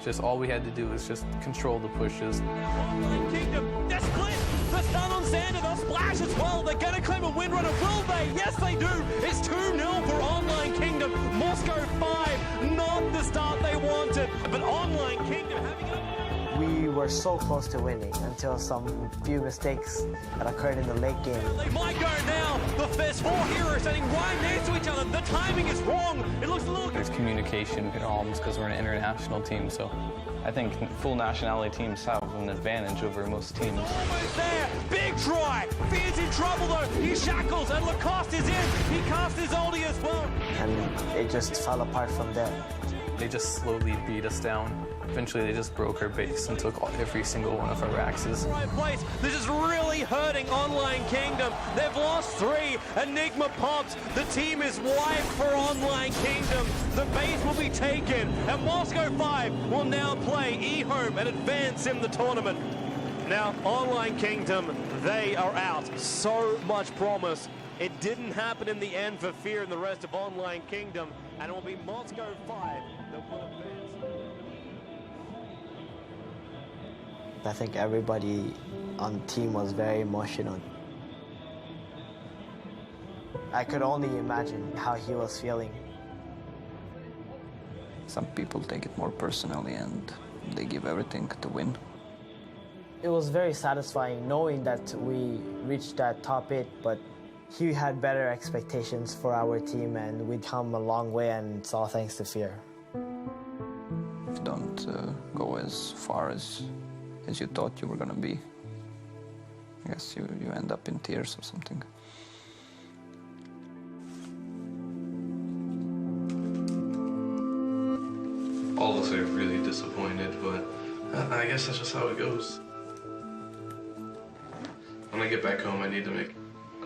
Just all we had to do was just control the pushes. Online Kingdom, they're split. The stun on Xander, they'll splash as well. They're going to claim a win runner, will they? Yes, they do. It's 2-0 for Online Kingdom. Moscow 5, not the start they wanted, but Online Kingdom having it. We were so close to winning until some few mistakes that occurred in the late game. They might go now. There's 4 heroes standing right next to each other. The timing is wrong. It looks a little... There's communication in almost because we're an international team, so I think full nationality teams have an advantage over most teams. Almost there. Big try. Fear's in trouble though. He shackles and Lacoste is in. He cast his ulti as well. And it just fell apart from there. They just slowly beat us down. Eventually, they just broke our base and took every single one of our axes. Right place. This is really hurting Online Kingdom. They've lost 3. Enigma pops. The team is wiped for Online Kingdom. The base will be taken, and Moscow 5 will now play eHome and advance in the tournament. Now, Online Kingdom, they are out. So much promise. It didn't happen in the end for Fear and the rest of Online Kingdom, and it will be Moscow 5 that will advance. I think everybody on the team was very emotional. I could only imagine how he was feeling. Some people take it more personally and they give everything to win. It was very satisfying knowing that we reached that top 8, but he had better expectations for our team and we'd come a long way, and it's all thanks to Fear. If you don't go as far as you thought you were gonna be, I guess you end up in tears or something. All of us are really disappointed, but I guess that's just how it goes. When I get back home, I need to make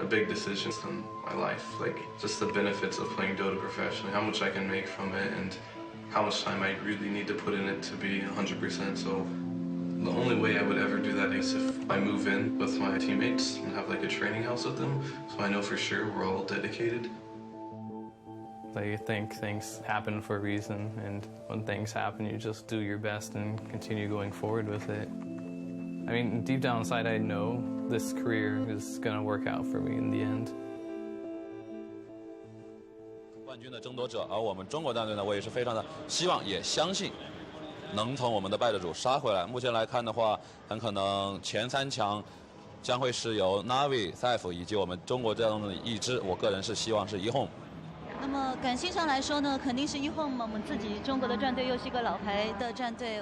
a big decision in my life, like just the benefits of playing Dota professionally, how much I can make from it, and how much time I really need to put in it to be 100%. So the only way I would ever do that is if I move in with my teammates and have like a training house with them, so I know for sure we're all dedicated. I think things happen for a reason, and when things happen, you just do your best and continue going forward with it. I mean, deep down inside, I know this career is going to work out for me in the end. 冠军的争夺者，而我们中国战队呢，我也是非常的希望，也相信能从我们的败者组杀回来。目前来看的话，很可能前3强将会是由 Navi、Saif 以及我们中国战队的一支，我个人是希望是eHome。那么感性上来说呢，肯定是eHome，我们自己中国的战队又是一个老牌的战队。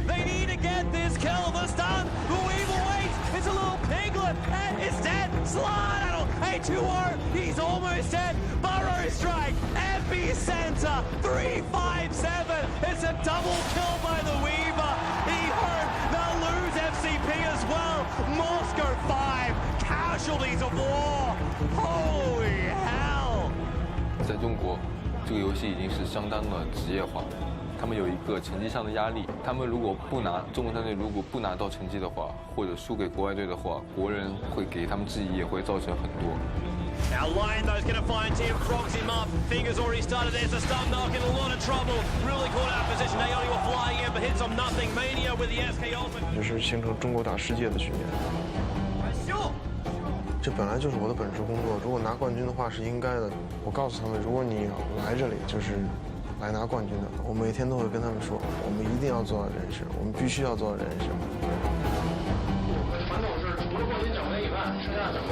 They need to get this kill. The stun. The Weevil waits. It's a little piglet. And it's dead. Slide. A 2-0. He's almost dead. Burrow strike. Epicenter. 357. It's a double kill by the Weaver. eHome. They'll lose FCP as well. Moscow 5. Casualties of war. Holy hell. 在中国，这个游戏已经是相当的职业化。 他们有一个成绩上的压力，他们如果不拿中国战队如果不拿到成绩的话，或者输给国外队的话，国人会给他们质疑，也会造成很多。 Now Lion though is going to find him, frogs him up. Fingers already started. There's a stun knock in a lot of trouble. Really caught out of position. Naomi were flying in, but hits on nothing. Mania with the SK ultimate. 这是形成中国打世界的局面。这本来就是我的本职工作，如果拿冠军的话是应该的。我告诉他们，如果你来这里就是。 来拿冠军的，我每天都会跟他们说，我们一定要做到人事，我们必须要做到人事。传统是除了冠军奖杯以外，剩下奖杯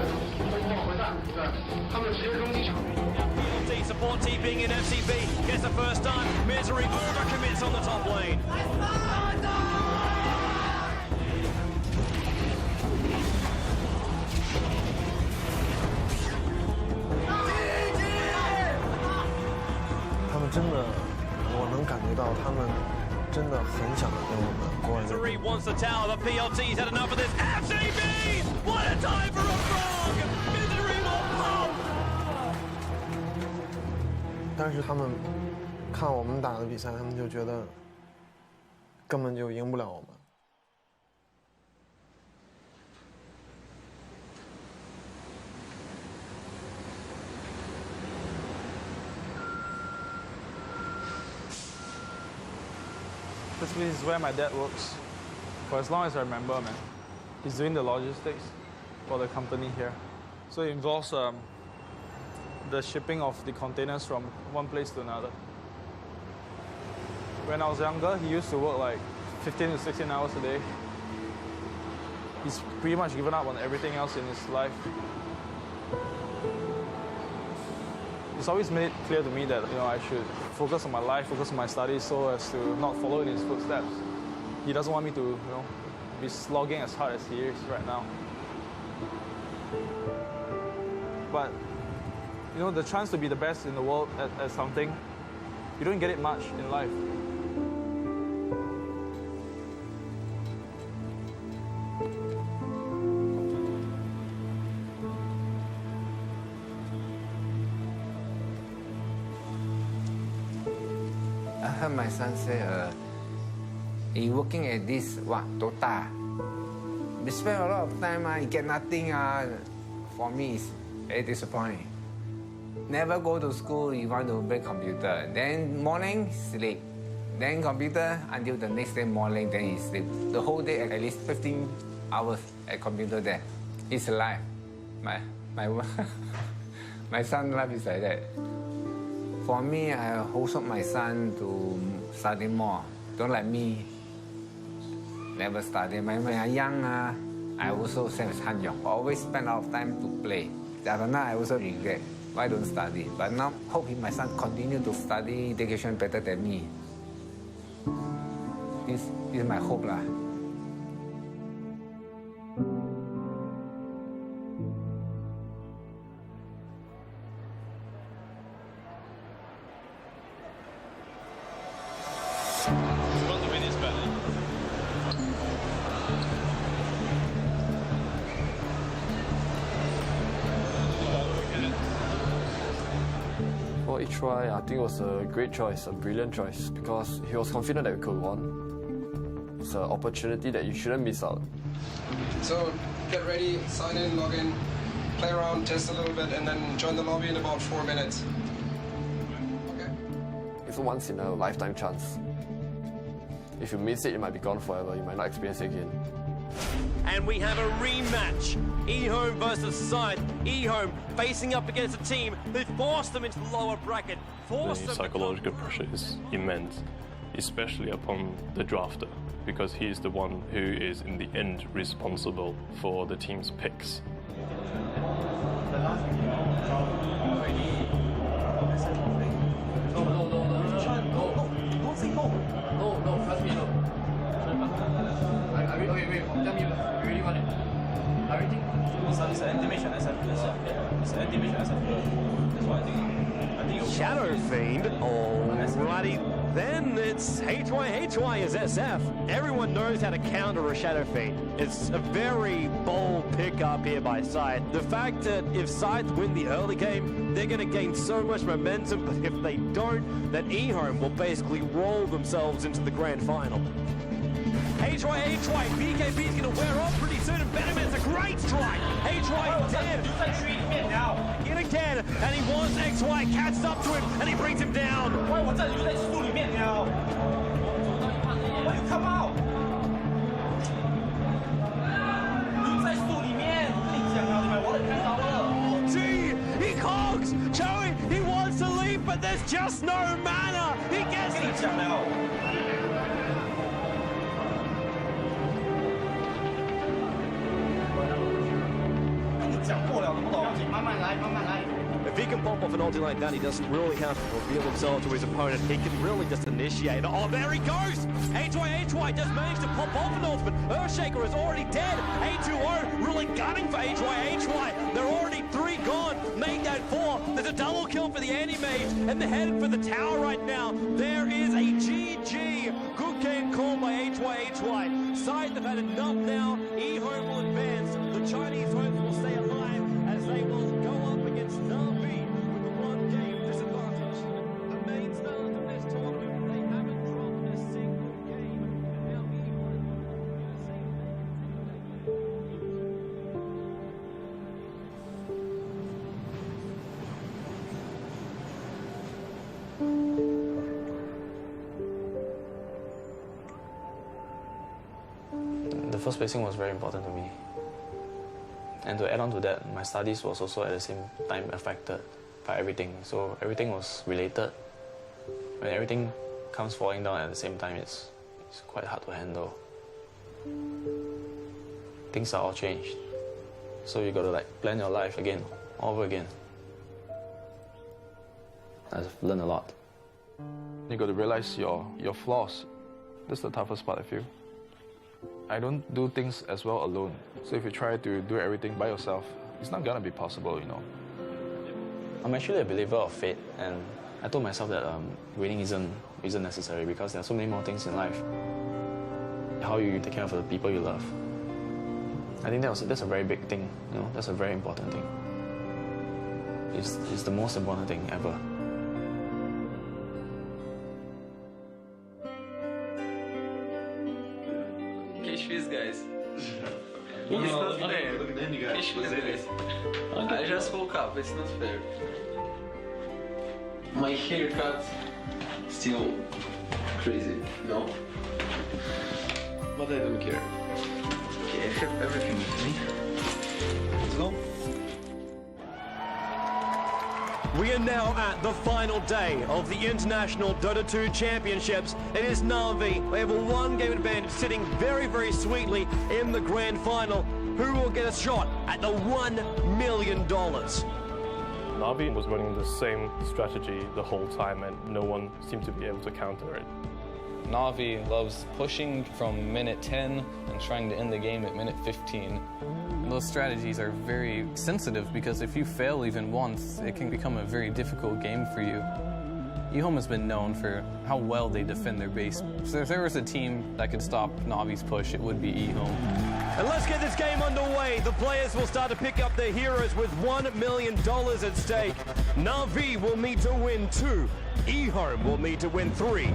通过回弹，对，他们直接扔机场。Support TPing in FCB gets the first time. Misery overcommits on the top lane. Misery wants the tower, but PLT's had enough of this. FCB! What a time for a frog! Misery will pop! 但是他们看我们打的比赛，他们就觉得根本就赢不了我们。This is where my dad works. For as long as I remember, man. He's doing the logistics for the company here. So it involves the shipping of the containers from one place to another. When I was younger, he used to work like 15 to 16 hours a day. He's pretty much given up on everything else in his life. He's always made it clear to me that I should focus on my life, focus on my studies, so as to not follow in his footsteps. He doesn't want me to, be slogging as hard as he is right now. But the chance to be the best in the world at something, you don't get it much in life. I heard my son say, he working at this, Dota. We spend a lot of time, he get nothing. For me, it's very disappointing. Never go to school, he want to play computer. Then morning, sleep. Then computer until the next day morning, then he sleep. The whole day, at least 15 hours at computer there. It's life. My son's life is like that. For me, I also my son to study more. Don't like me never study. When I young, I also same as Han Yong. Always spend a lot of time to play. After now, I also regret why don't study. But now, hope my son continue to study education better than me. This is my hope lah. For each try, I think it was a great choice, a brilliant choice, because he was confident that we could win. It's an opportunity that you shouldn't miss out. So get ready, sign in, log in, play around, test a little bit, and then join the lobby in about 4 minutes. Okay. It's a once-in-a-lifetime chance. If you miss it, it might be gone forever. You might not experience it again. And we have a rematch. eHome versus Scythe. eHome facing up against a team who forced them into the lower bracket. The psychological pressure is immense, especially upon the drafter, because he is the one who is in the end responsible for the team's picks. Shadow Fiend. Alrighty, then it's HY is SF. Everyone knows how to counter a Shadow Fiend. It's a very bold pickup here by Scythe. The fact that if Scythe win the early game, they're going to gain so much momentum, but if they don't, then eHome will basically roll themselves into the grand final. HY, BKB is going to wear off pretty soon, and Bennett's a great strike. HY dead. In again, and he wants XY, catches up to him, and he brings him down. Oh, gee, he cogs. Joey, he wants to leave, but there's just no mana. He gets it. If he can pop off an ulti like that, he doesn't really have to reveal himself to his opponent. He can really just initiate. Oh, there he goes! HY does manage to pop off an ultimate. Earthshaker is already dead. A2O really gunning for HY. They're already 3 gone. Make that 4. There's a double kill for the anti-mage, and they're headed for the tower right now. There is a GG. Good game called by HY. Scythe have had enough now. eHome will advance. The Chinese hopes will stay alive as they will go up against Navi with a 1-game disadvantage. The main stars of this tournament, they haven't dropped a single game, and now eHome will say first placing was very important to me. And to add on to that, my studies was also at the same time affected by everything. So everything was related. When everything comes falling down at the same time, it's quite hard to handle. Things are all changed. So you gotta like plan your life again, all over again. I've learned a lot. You got to realize your flaws. That's the toughest part, I feel. I don't do things as well alone. So if you try to do everything by yourself, it's not gonna be possible, you know. I'm actually a believer of fate, and I told myself that winning isn't necessary because there are so many more things in life. How you take care of the people you love. I think that's a very big thing, you know. That's a very important thing. It's the most important thing ever. Catch this, guys. It's not fair. Catch this, guys. I just woke up. It's not fair. My haircut still crazy, no? But I don't care. Okay, I have everything with me. Let's go. We are now at the final day of the International Dota 2 Championships. It is Na'Vi. They have a one-game advantage, sitting very, very sweetly in the grand final. Who will get a shot at the $1 million? Na'Vi was running the same strategy the whole time, and no one seemed to be able to counter it. Na'Vi loves pushing from minute 10 and trying to end the game at minute 15. Those strategies are very sensitive because if you fail even once, it can become a very difficult game for you. eHome has been known for how well they defend their base. So if there was a team that could stop Na'Vi's push, it would be eHome. And let's get this game underway. The players will start to pick up their heroes with $1 million at stake. Na'Vi will need to win 2. eHome will need to win 3.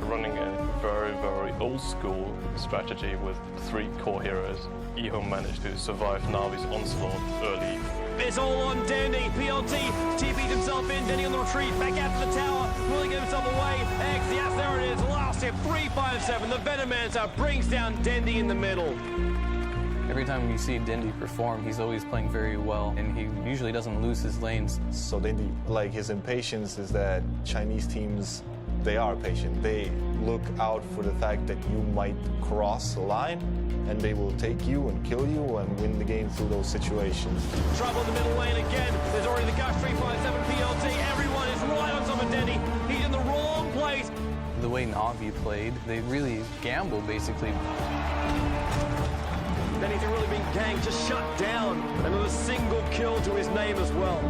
Running a very, very old school strategy with 3 core heroes, eHome managed to survive Na'Vi's onslaught early. It's all on Dandy. PLT TP'd himself in. Dandy on the retreat. Back out to the tower. Will he get himself away? X, yes, there it is. Last hit, 3-5-7. The Venomancer brings down Dandy in the middle. Every time you see Dendy perform, he's always playing very well, and he usually doesn't lose his lanes. So Dendy, like his impatience is that Chinese teams, they are patient. They look out for the fact that you might cross a line, and they will take you and kill you and win the game through those situations. Trouble in the middle lane again. There's already the Gush 357 PLT. Everyone is right on top of Dendy. He's in the wrong place. The way Na'Vi played, they really gambled, basically. Dendy's really been ganked, just shut down. Another single kill to his name as well.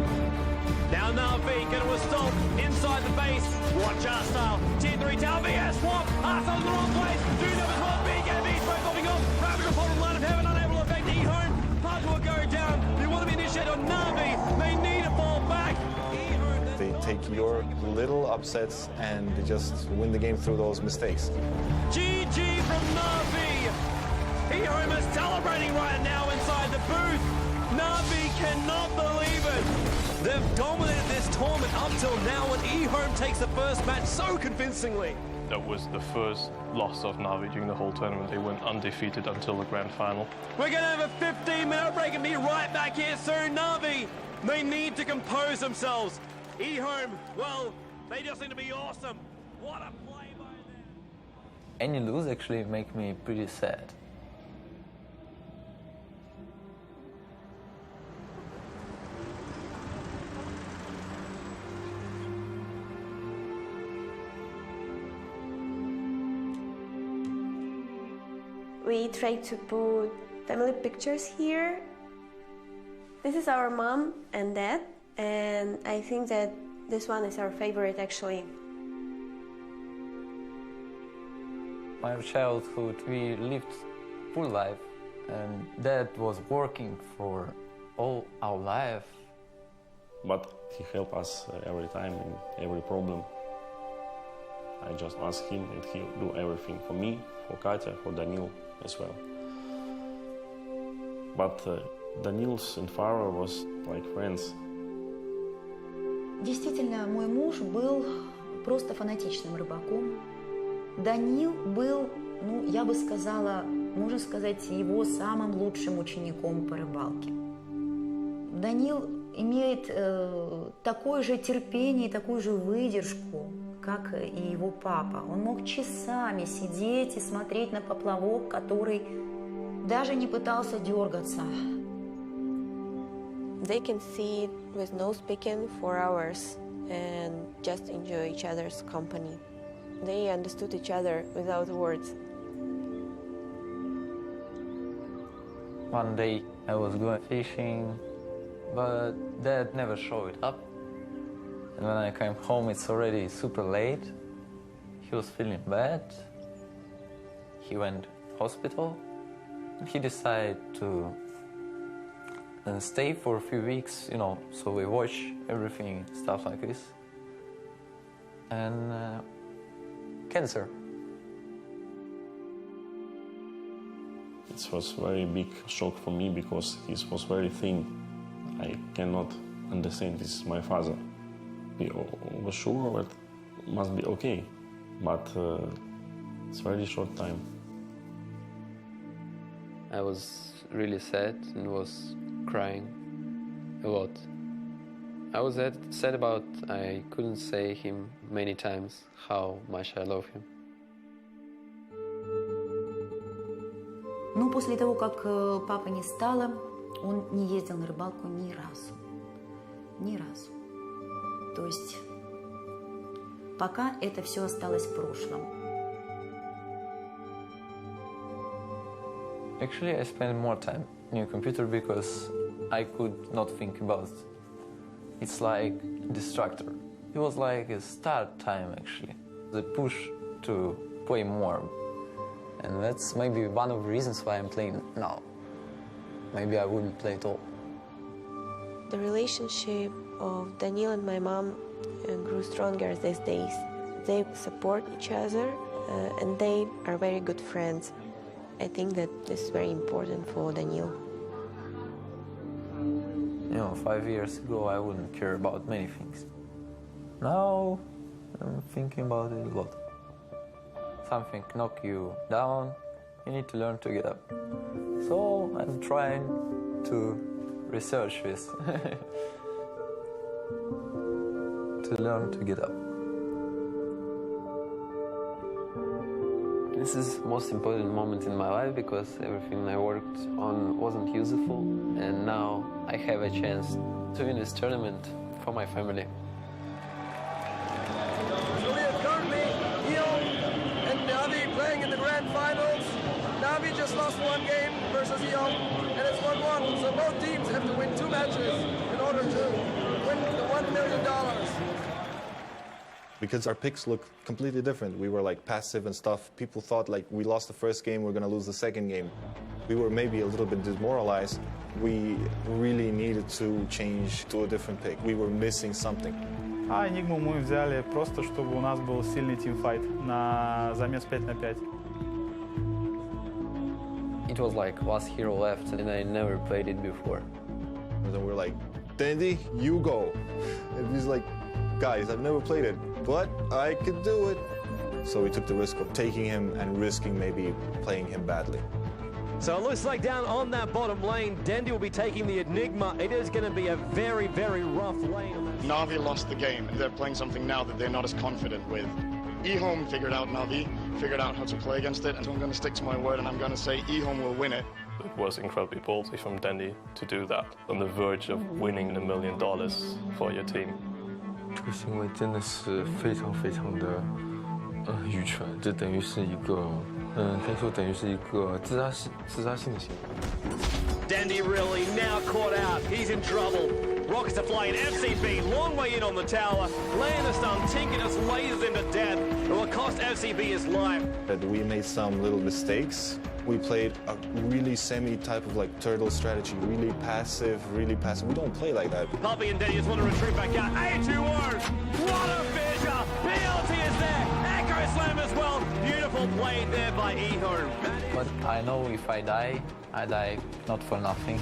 Now Na'Vi going to assault inside the base. Watch our style. Tier 3 tower VS swap. Arsenal's in the wrong place. Do numbers 1 big and B straight popping off. Ravage upon the line of heaven, unable to affect eHome. Puck will go down. They want to be initiated on Na'Vi. They need to fall back. They take your little upsets and they just win the game through those mistakes. GG from Na'Vi. eHome is celebrating right now inside the booth. Na'Vi cannot believe it. They've dominated this tournament up till now, and eHome takes the first match so convincingly. That was the first loss of Na'Vi during the whole tournament. They went undefeated until the grand final. We're going to have a 15-minute break and be right back here soon. Na'Vi, they need to compose themselves. eHome, well, they just seem to be awesome. What a play by them. Any lose actually make me pretty sad. We try to put family pictures here. This is our mom and dad, and I think that this one is our favorite actually. My childhood, we lived full life, and dad was working for all our life. But he helped us every time in every problem. I just ask him and he'll do everything for me, for Katya, for Daniil as well. But Daniil's and Farah was like friends. Действительно, мой муж был просто фанатичным рыбаком. Данил был, ну, я бы сказала, можно сказать, его самым лучшим учеником по рыбалке. Данил имеет такое же терпение, такую же выдержку, как и его папа. Он мог часами сидеть и смотреть на поплавок, который даже не пытался дергаться. They can sit with no speaking for hours and just enjoy each other's company. They understood each other without words. One day I was going fishing, but Dad never showed up. And when I came home, it's already super late. He was feeling bad. He went hospital. He decided to stay for a few weeks, you know, so we watch everything, stuff like this. And cancer. It was very big shock for me because he was very thin. I cannot understand, this is my father. He was sure that it must be okay, but it's very short time. I was really sad and was crying a lot. I was sad about I couldn't say him many times how much I love him. Но после того, как папы не стало, он не ездил на рыбалку ни разу. Ни разу. То есть пока это все осталось в прошлом. Actually, I spent more time in a computer because I could not think about it. It's like a distractor. It was like a start time, actually. The push to play more. And that's maybe one of the reasons why I'm playing now. Maybe I wouldn't play at all. The relationship of Daniil and my mom grew stronger these days. They support each other and they are very good friends. I think that this is very important for Daniil. You know, 5 years ago I wouldn't care about many things. Now I'm thinking about it a lot. Something knock you down, you need to learn to get up. So I'm trying to research this. To learn to get up. This is the most important moment in my life because everything I worked on wasn't useful, and now I have a chance to win this tournament for my family. So we have currently Eon and Navi playing in the grand finals. Navi just lost one game versus Eon, and it's 1-1. So both teams have to win 2 matches in order to win the $1 million. Because our picks look completely different. We were like passive and stuff. People thought like we lost the first game, we're gonna lose the second game. We were maybe a little bit demoralized. We really needed to change to a different pick. We were missing something. А Enigmu мы взяли просто, чтобы у нас был сильный тимфайт на замес 5 на 5. It was like last hero left and I never played it before. And then we're like, Dandy, you go. And he's like, guys, I've never played it, but I could do it. So we took the risk of taking him and risking maybe playing him badly. So it looks like down on that bottom lane, Dandy will be taking the Enigma. It is going to be a very, very rough lane. Navi lost the game. They're playing something now that they're not as confident with. eHome figured out Navi, figured out how to play against it, and so I'm going to stick to my word and I'm going to say eHome will win it. It was incredibly ballsy from Dandy to do that, on the verge of winning $1 million for your team. 这个行为真的是非常非常的愚蠢，这等于是一个可以说等于是一个自杀性的行为。 Dandy really now caught out. He's in trouble. Rockets are flying. FCB, long way in on the tower. Laying the stun, tinking us lasers into death. It will cost FCB his life. We made some little mistakes. We played a really semi-type of like turtle strategy, really passive. We don't play like that. Puppy and Danny just want to retreat back out. A2O! What a fissure! BLT is there! Echo Slam as well. Beautiful play there by eHome. But I know if I die not for nothing.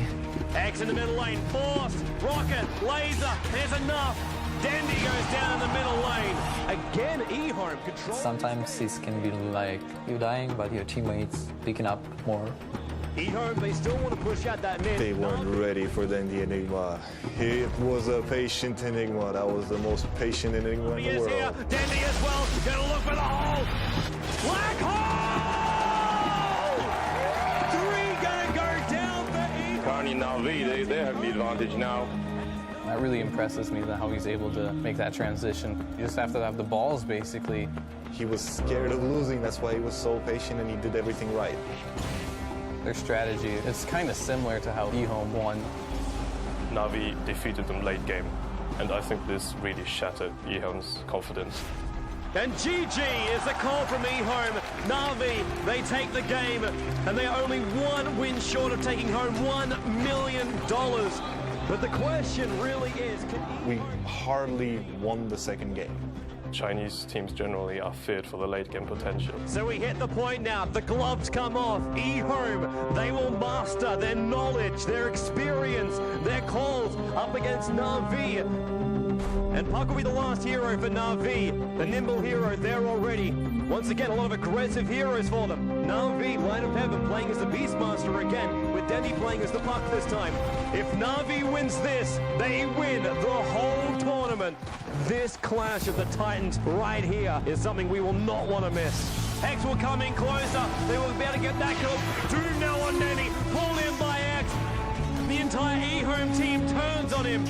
X in the middle lane, forced, rocket, laser, there's enough. Dandy goes down in the middle lane. Again, eHome control. Sometimes it can be like you dying, but your teammates picking up more. eHome, they still want to push out that mid. They weren't ready for the Enigma. It was a patient Enigma. That was the most patient Enigma in the world. Here. Dandy as well. Gonna look for the hole. Black hole! 3 gonna go down for eHome. Carney and Navi, they have the advantage now. That really impresses me, how he's able to make that transition. You just have to have the balls, basically. He was scared of losing. That's why he was so patient and he did everything right. Their strategy is kind of similar to how eHome won. Navi defeated them late game, and I think this really shattered eHome's confidence. And GG is the call from eHome. Navi, they take the game, and they are only 1 win short of taking home $1 million. But the question really is, we hardly won the second game. Chinese teams generally are feared for the late game potential. So we hit the point now. The gloves come off. eHome, they will master their knowledge, their experience, their calls up against Navi. And Puck will be the last hero for Navi. The nimble hero there already. Once again, a lot of aggressive heroes for them. Navi, Line of Heaven, playing as the Beastmaster again, with Dandy playing as the Puck this time. If Navi wins this, they win the whole tournament. This clash of the Titans right here is something we will not want to miss. X will come in closer. They will be able to get that kill. 2 now on Dandy, pulled in by X. The entire eHome team turns on him.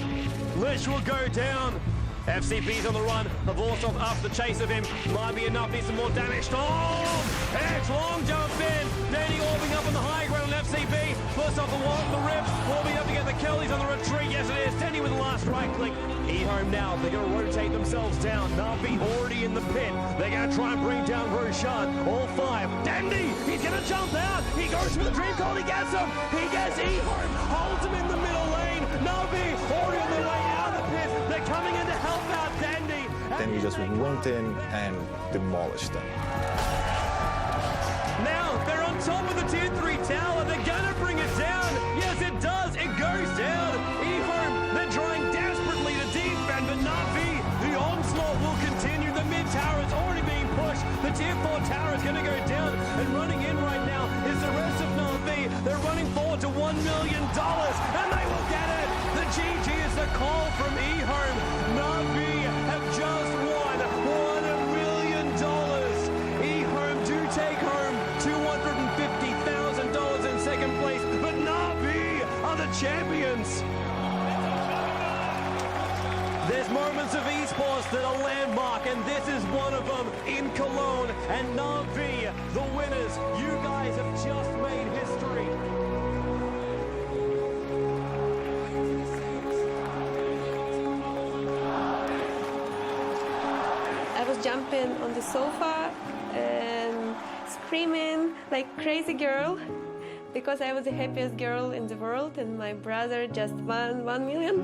Lish will go down. FCB's on the run.Avorsov after the chase of him. Might be enough. Needs some more damage. Oh! X long jump in. Danny orbing up on the high ground on FCB. First off the wall, the ribs. Orbing up to get the kill. He's on the retreat. Yes, it is. Danny with the last right click. eHome now. They're going to rotate themselves down. Navi already in the pit. They're going to try and bring down Roshan. All 5. Dandy! He's going to jump out. He goes for the dream call. He gets him. He gets eHome. Holds him in the middle lane. Navi already on the way out of the pit. They're coming in to help out Dandy. Then he just went in and demolished them. Now they're on top of the tier 3 tower. They're gonna bring it down. Yes, it does. It goes down. eHome, they're trying desperately to defend, but Navi, the onslaught will continue. The mid tower is already being pushed. The tier 4 tower is gonna go down, and running in right now is the rest of Navi. They're running forward to $1 million, and they will get it. The GG is the call from eHome. Navi have just won $1 million. eHome do take home $250,000 in second place, but Navi are the champions. There's moments of esports that are landmark, and this is one of them in Cologne. And Navi, the winners, you guys have just made history. I was jumping on the sofa and screaming like crazy girl because I was the happiest girl in the world and my brother just won $1 million.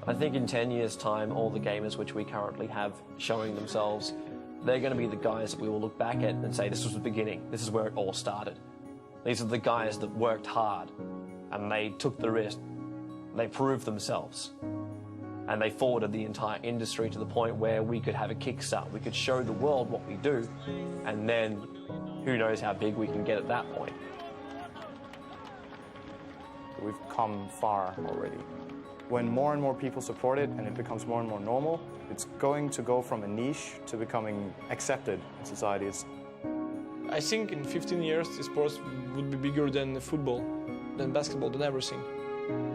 I think in 10 years' time, all the gamers which we currently have showing themselves, they're going to be the guys that we will look back at and say, this was the beginning. This is where it all started. These are the guys that worked hard and they took the risk. They proved themselves. And they forwarded the entire industry to the point where we could have a kickstart. We could show the world what we do, and then who knows how big we can get at that point. We've come far already. When more and more people support it and it becomes more and more normal, it's going to go from a niche to becoming accepted in society. I think in 15 years, sports would be bigger than football, than basketball, than everything.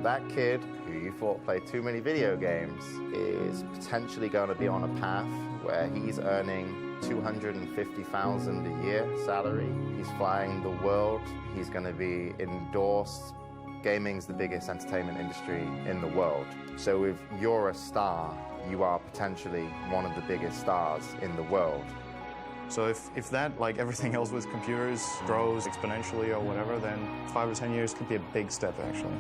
That kid who you thought played too many video games is potentially going to be on a path where he's earning $250,000 a year salary. He's flying the world. He's going to be endorsed. Gaming's the biggest entertainment industry in the world. So if you're a star, you are potentially one of the biggest stars in the world. So if that, like everything else with computers, grows exponentially or whatever, then 5 or 10 years could be a big step, actually.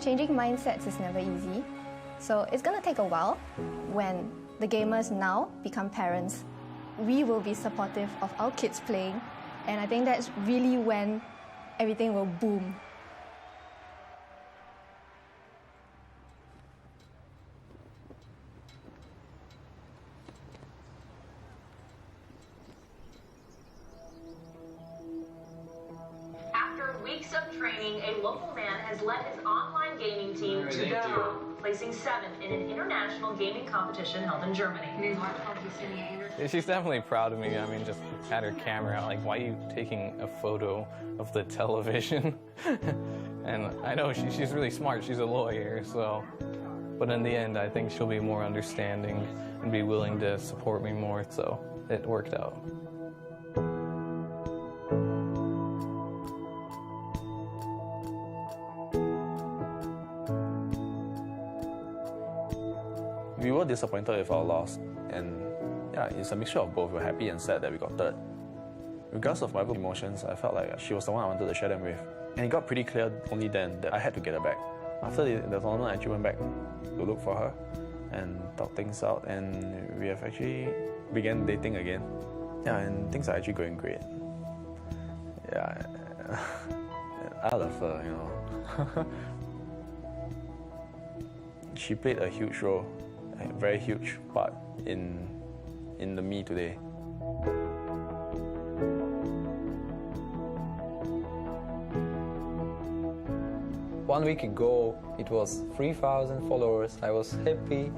Changing mindsets is never easy. So it's going to take a while when the gamers now become parents. we will be supportive of our kids playing. And I think that's really when everything will boom. After weeks of training, a local man has led his online gaming team to the top, placing 7th in an international gaming competition held in Germany. Yeah, she's definitely proud of me. I mean, just had her camera out, like, why are you taking a photo of the television? And I know she's really smart. She's a lawyer, so. But in the end, I think she'll be more understanding and be willing to support me more, so it worked out. We were disappointed with our loss, and yeah, it's a mixture of both. We're happy and sad that we got third. Regardless of my emotions, I felt like she was the one I wanted to share them with. And it got pretty clear only then that I had to get her back. After the tournament, I actually went back to look for her and talk things out, and we have actually began dating again. Yeah, and things are actually going great. Yeah, I love her, you know. She played a huge role, a very huge part in the me today. One week ago, it was 3,000 followers. I was happy,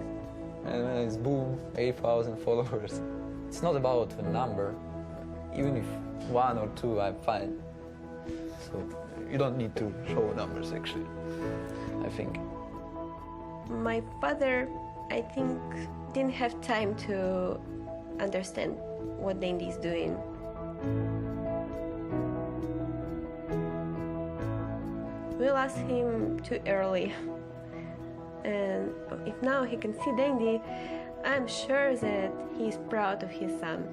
and then it's boom, 8,000 followers. It's not about the number. Even if 1 or 2, I'm fine. So you don't need to show numbers, actually, I think. My father, I think, didn't have time to understand what Dandy is doing. We lost him too early. And if now he can see Dandy, I'm sure that he's proud of his son.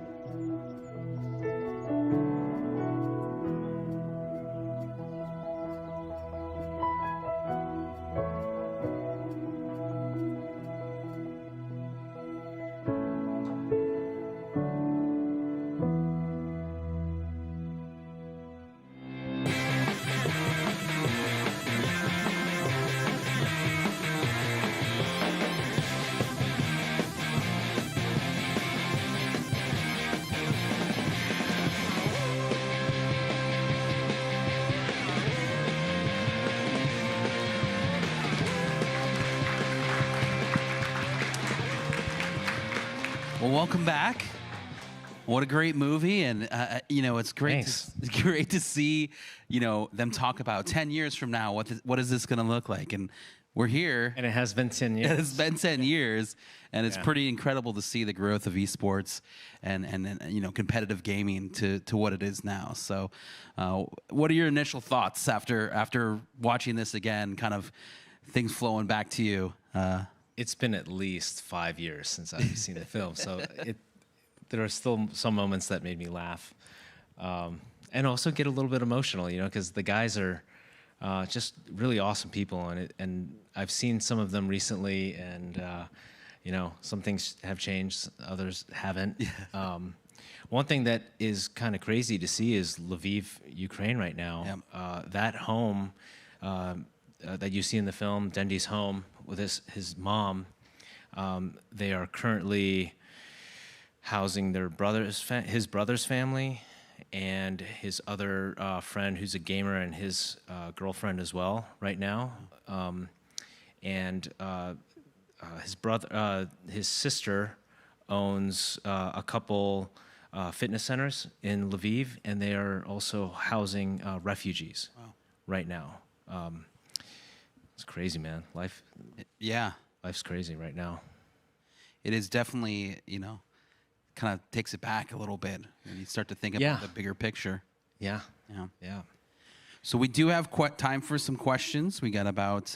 Well, welcome back. What a great movie, and you know, it's great. Great to see, you know, them talk about 10 years from now. What is this going to look like? And we're here, and it has been 10 years. It's been 10 years, and it's pretty incredible to see the growth of esports and you know, competitive gaming to what it is now. So, what are your initial thoughts after watching this again? Kind of things flowing back to you. It's been at least 5 years since I've seen the film, so there are still some moments that made me laugh, and also get a little bit emotional, you know, because the guys are just really awesome people, and I've seen some of them recently, and you know, some things have changed, others haven't. One thing that is kind of crazy to see is Lviv, Ukraine right now. That home that you see in the film, Dendy's home with his mom, they are currently housing their his brother's family and his other friend who's a gamer and his girlfriend as well right now. His sister owns a couple fitness centers in Lviv, and they are also housing refugees right now. It's crazy, man. Life's crazy right now. It is definitely, you know, kind of takes it back a little bit when you start to think about the bigger picture. Yeah. So we do have time for some questions. We got about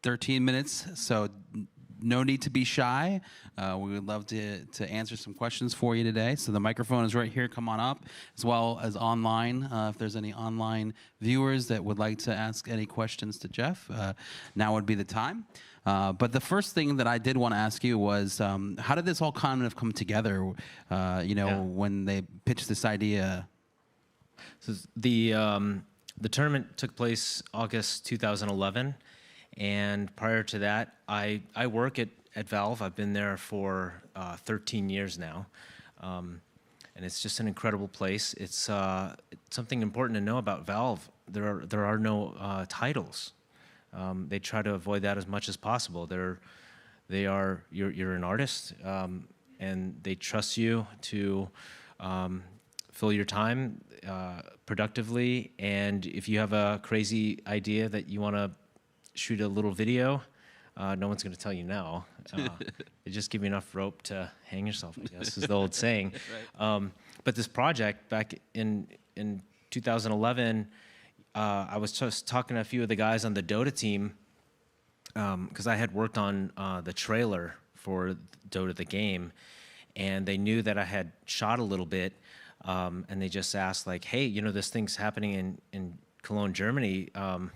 13 minutes, so no need to be shy. We would love to answer some questions for you today. So the microphone is right here. Come on up, as well as online. If there's any online viewers that would like to ask any questions to Jeff, now would be the time. But the first thing that I did want to ask you was, how did this all kind of come together? When they pitched this idea. So the tournament took place August 2011, and prior to that, I work at Valve. I've been there for 13 years now, and it's just an incredible place. It's something important to know about Valve. There are no titles. They try to avoid that as much as possible. You're an artist, and they trust you to fill your time productively. And if you have a crazy idea that you want to shoot a little video, no one's going to tell you no. They just give you enough rope to hang yourself, I guess, is the old saying. Right. But this project back in 2011, I was just talking to a few of the guys on the Dota team because I had worked on the trailer for Dota the game, and they knew that I had shot a little bit, and they just asked like, hey, this thing's happening in Cologne, Germany. Do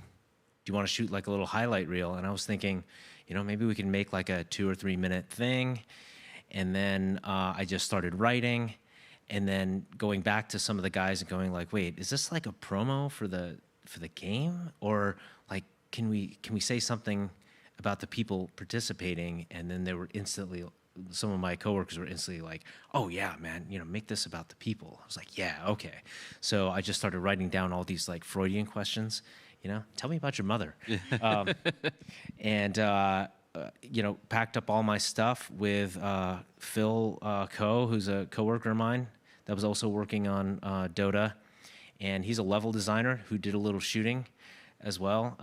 you want to shoot like a little highlight reel? And I was thinking, maybe we can make like a 2 or 3 minute thing. And then I just started writing, and then going back to some of the guys and going like, wait, is this like a promo for the game, or like can we say something about the people participating? And then they were instantly, some of my coworkers were instantly like, oh yeah, man, make this about the people. I was like, yeah, okay. So I just started writing down all these like Freudian questions. Tell me about your mother. And packed up all my stuff with Phil Ko, who's a coworker of mine that was also working on Dota. And he's a level designer who did a little shooting as well.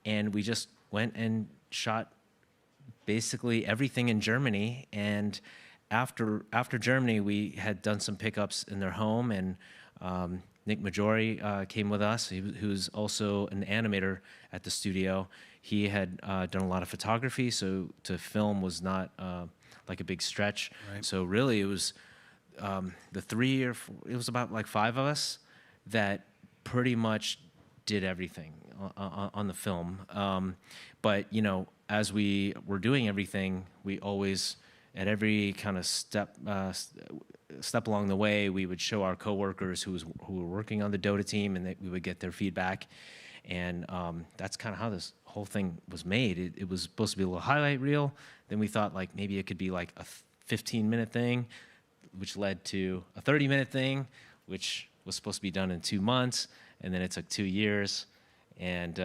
And we just went and shot basically everything in Germany. And after Germany, we had done some pickups in their home, and Nick Majori came with us, who's also an animator at the studio. He had done a lot of photography, so to film was not like a big stretch. Right. So really it was it was about like 5 of us that pretty much did everything on the film. But as we were doing everything, we always, at every kind of step along the way, we would show our coworkers who were working on the Dota team, and we would get their feedback. And that's kind of how this whole thing was made. It was supposed to be a little highlight reel. Then we thought like maybe it could be like a 15-minute thing, which led to a 30-minute thing, which was supposed to be done in 2 months. And then it took 2 years. And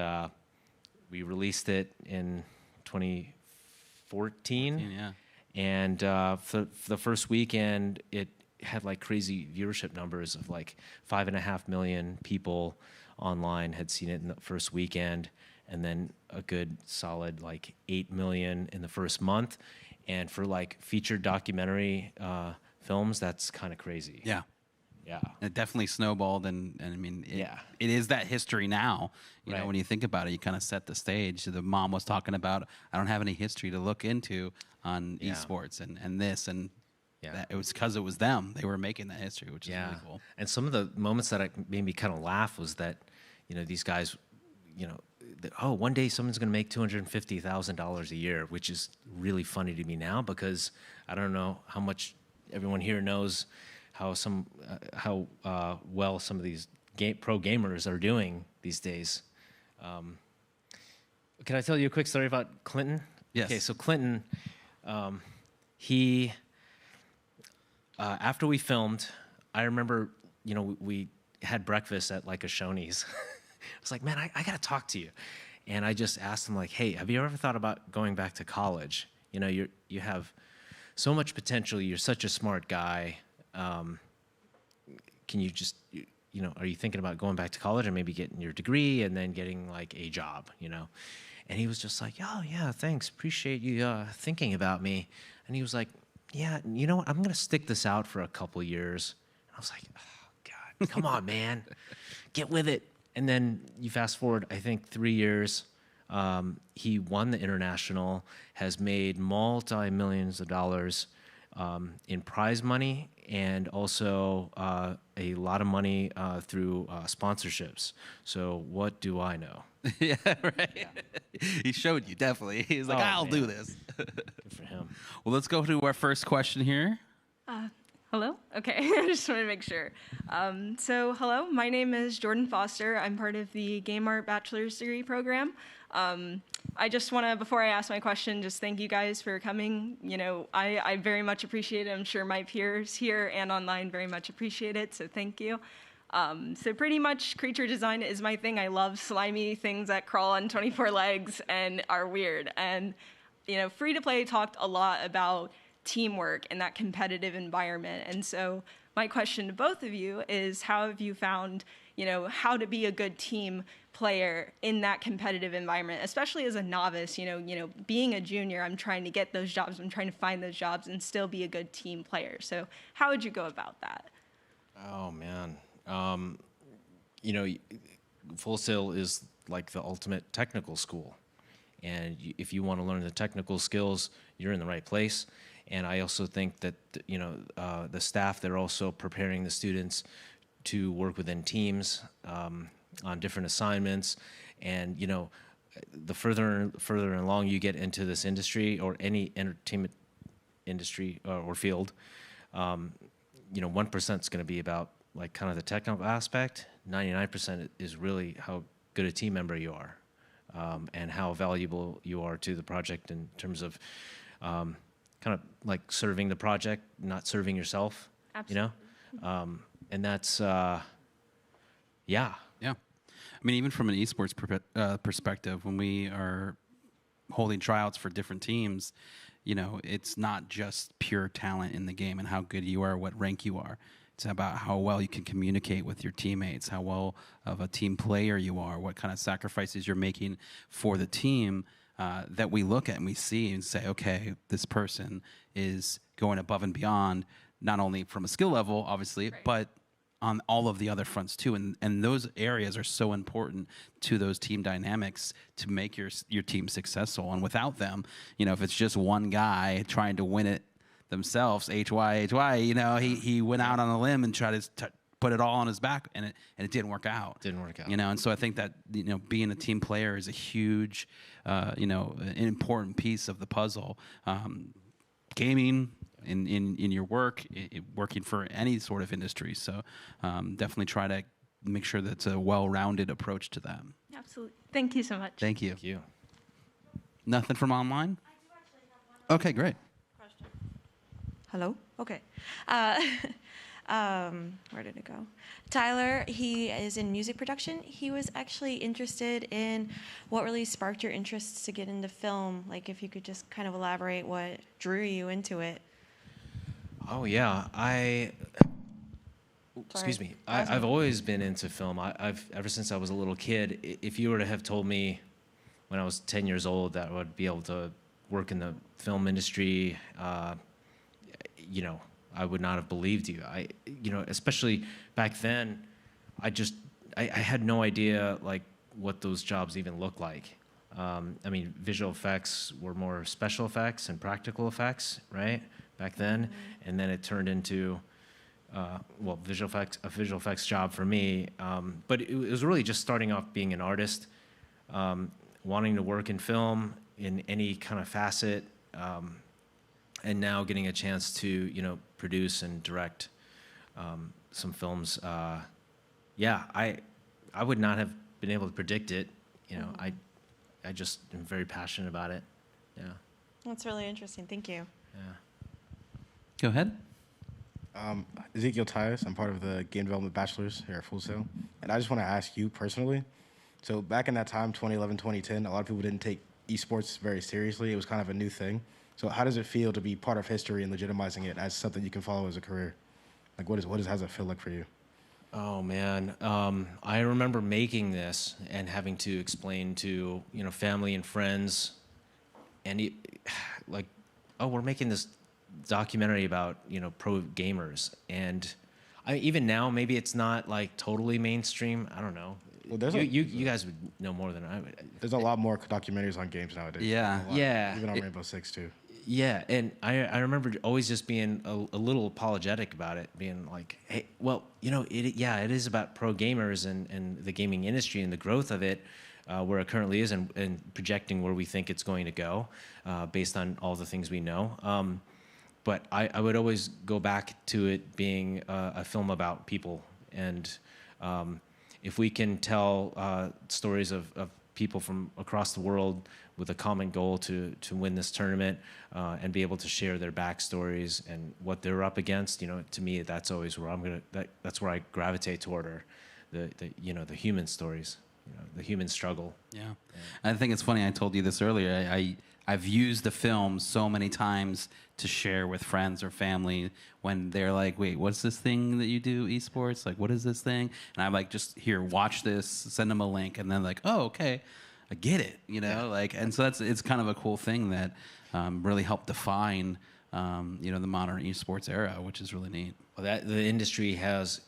we released it in 2014. Yeah. And for the first weekend, it had like crazy viewership numbers of like 5.5 million people online had seen it in the first weekend, and then a good solid like 8 million in the first month. And for like featured documentary films, that's kind of crazy. Yeah. Yeah. It definitely snowballed, and I mean, it is that history now. You know, when you think about it, you kind of set the stage. The mom was talking about, I don't have any history to look into on esports and this, and that, it was because it was them. They were making that history, which is really cool. And some of the moments that made me kind of laugh was that, these guys, one day someone's going to make $250,000 a year, which is really funny to me now, because I don't know how much everyone here knows how well some of these pro gamers are doing these days. Can I tell you a quick story about Clinton? Yes. Okay, so Clinton, he after we filmed, I remember, we had breakfast at like a Shoney's. I was like, man, I got to talk to you. And I just asked him like, hey, have you ever thought about going back to college? You have so much potential. You're such a smart guy. Can you just, are you thinking about going back to college and maybe getting your degree and then getting like a job, And he was just like, oh yeah, thanks. Appreciate you thinking about me. And he was like, yeah, you know what? I'm going to stick this out for a couple years. And I was like, oh God, come on, man, get with it. And then you fast forward, I think 3 years, he won the international, has made multi-millions of dollars, in prize money and also a lot of money through sponsorships. So what do I know? Yeah, right. Yeah. He showed you, definitely. He's like, I'll do this. Good for him. Well, let's go to our first question here. Hello? Okay, I just want to make sure. So hello, my name is Jordan Foster. I'm part of the Game Art Bachelor's Degree program. I just want to, before I ask my question, just thank you guys for coming. You know, I very much appreciate it. I'm sure my peers here and online very much appreciate it, so thank you. So pretty much creature design is my thing. I love slimy things that crawl on 24 legs and are weird. And, you know, Free to Play talked a lot about teamwork and that competitive environment. And so my question to both of you is, how have you found, you know, how to be a good team player in that competitive environment, especially as a novice? You know, being a junior, I'm trying to get those jobs, I'm trying to find those jobs and still be a good team player. So how would you go about that? Oh, man. You know, Full Sail is like the ultimate technical school. And if you want to learn the technical skills, you're in the right place. And I also think that, you know, the staff, they're also preparing the students to work within teams on different assignments. And, you know, the further along you get into this industry or any entertainment industry or field, you know, 1% is going to be about like kind of the technical aspect. 99% is really how good a team member you are, and how valuable you are to the project in terms of kind of like serving the project, not serving yourself. Absolutely. You know, and that's yeah. Yeah. I mean, even from an esports perspective, when we are holding tryouts for different teams, you know, it's not just pure talent in the game and how good you are, what rank you are. It's about how well you can communicate with your teammates, how well of a team player you are, what kind of sacrifices you're making for the team, that we look at and we see and say, okay, this person is going above and beyond, not only from a skill level, obviously, right, but on all of the other fronts too. And those areas are so important to those team dynamics to make your team successful. And without them, you know, if it's just one guy trying to win it themselves, HY, you know, he went out on a limb and tried to put it all on his back, and it didn't work out. You know, and so I think that, you know, being a team player is a huge, you know, an important piece of the puzzle. Gaming, in your work, working for any sort of industry. So definitely try to make sure that's a well-rounded approach to that. Absolutely. Thank you so much. Thank you. Thank you. Nothing from online? Okay, great. Hello? Okay. Where did it go? Tyler, he is in music production. He was actually interested in what really sparked your interests to get into film. Like, if you could just kind of elaborate what drew you into it. Oh, yeah. Excuse me. I've always been into film. I've ever since I was a little kid. If you were to have told me when I was 10 years old that I would be able to work in the film industry, you know, I would not have believed you. You know, especially back then, I had no idea like what those jobs even looked like. I mean, visual effects were more special effects and practical effects, right? Back then, and then it turned into, well, a visual effects job for me. But it was really just starting off being an artist, wanting to work in film in any kind of facet, and now getting a chance to, you know, produce and direct some films. Yeah, I would not have been able to predict it. You know, I just am very passionate about it. Yeah. That's really interesting. Thank you. Yeah. Go ahead. Ezekiel Tyus. I'm part of the Game Development Bachelor's here at Full Sail. And I just want to ask you personally, so back in that time, 2011, 2010, a lot of people didn't take esports very seriously. It was kind of a new thing. So how does it feel to be part of history and legitimizing it as something you can follow as a career? Like, how does it feel like for you? Oh, man. I remember making this and having to explain to, you know, family and friends, and like, oh, we're making this documentary about, you know, pro gamers. And even now, maybe it's not like totally mainstream. I don't know. Well, you guys would know more than I would. There's a lot more documentaries on games nowadays. Yeah. Yeah. Even on Rainbow Six, too. Yeah, and I remember always just being a little apologetic about it, being like, hey, well, it is about pro gamers and the gaming industry and the growth of it, where it currently is, and projecting where we think it's going to go, based on all the things we know. But I would always go back to it being a film about people, and if we can tell stories of people from across the world with a common goal to win this tournament, and be able to share their backstories and what they're up against, to me, that's always where that's where I gravitate toward, or the human stories, the human struggle. Yeah. I think it's funny, I told you this earlier, I've used the film so many times to share with friends or family when they're like, wait, what's this thing that you do, esports? Like, what is this thing? And I'm like, just here, watch this, send them a link, and then like, oh, okay, I get it, and so it's kind of a cool thing that really helped define, the modern esports era, which is really neat. Well, the industry has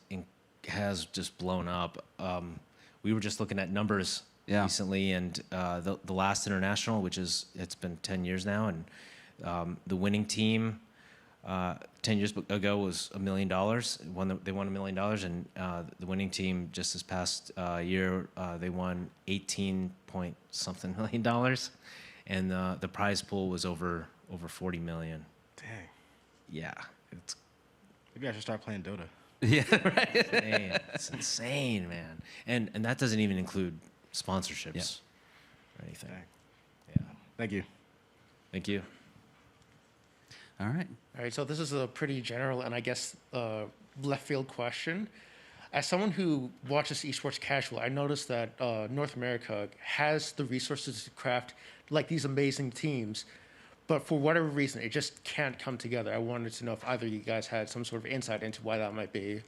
just blown up. We were just looking at numbers recently, and the last international, it's been 10 years now, and the winning team 10 years ago was $1 million. They won $1 million, and the winning team just this past year, they won 18-point-something million dollars, and the prize pool was over 40 million. Dang. Yeah, Maybe I should start playing Dota. Yeah, right. It's insane, man. And that doesn't even include sponsorships or anything. Yeah. Thank you. Thank you. All right. All right, so this is a pretty general and I guess left field question. As someone who watches esports casual, I noticed that North America has the resources to craft like these amazing teams, but for whatever reason, it just can't come together. I wanted to know if either of you guys had some sort of insight into why that might be.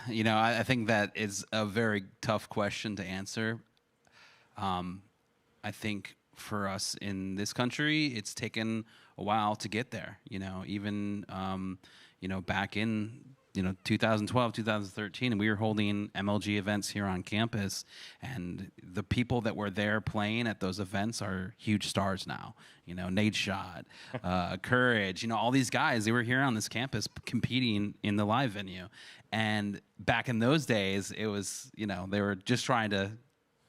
I think that is a very tough question to answer. I think for us in this country, it's taken a while to get there. Even back in 2012, 2013, we were holding MLG events here on campus, and the people that were there playing at those events are huge stars now. Nate Shot, Courage, all these guys, they were here on this campus competing in the live venue. And back in those days, it was, they were just trying to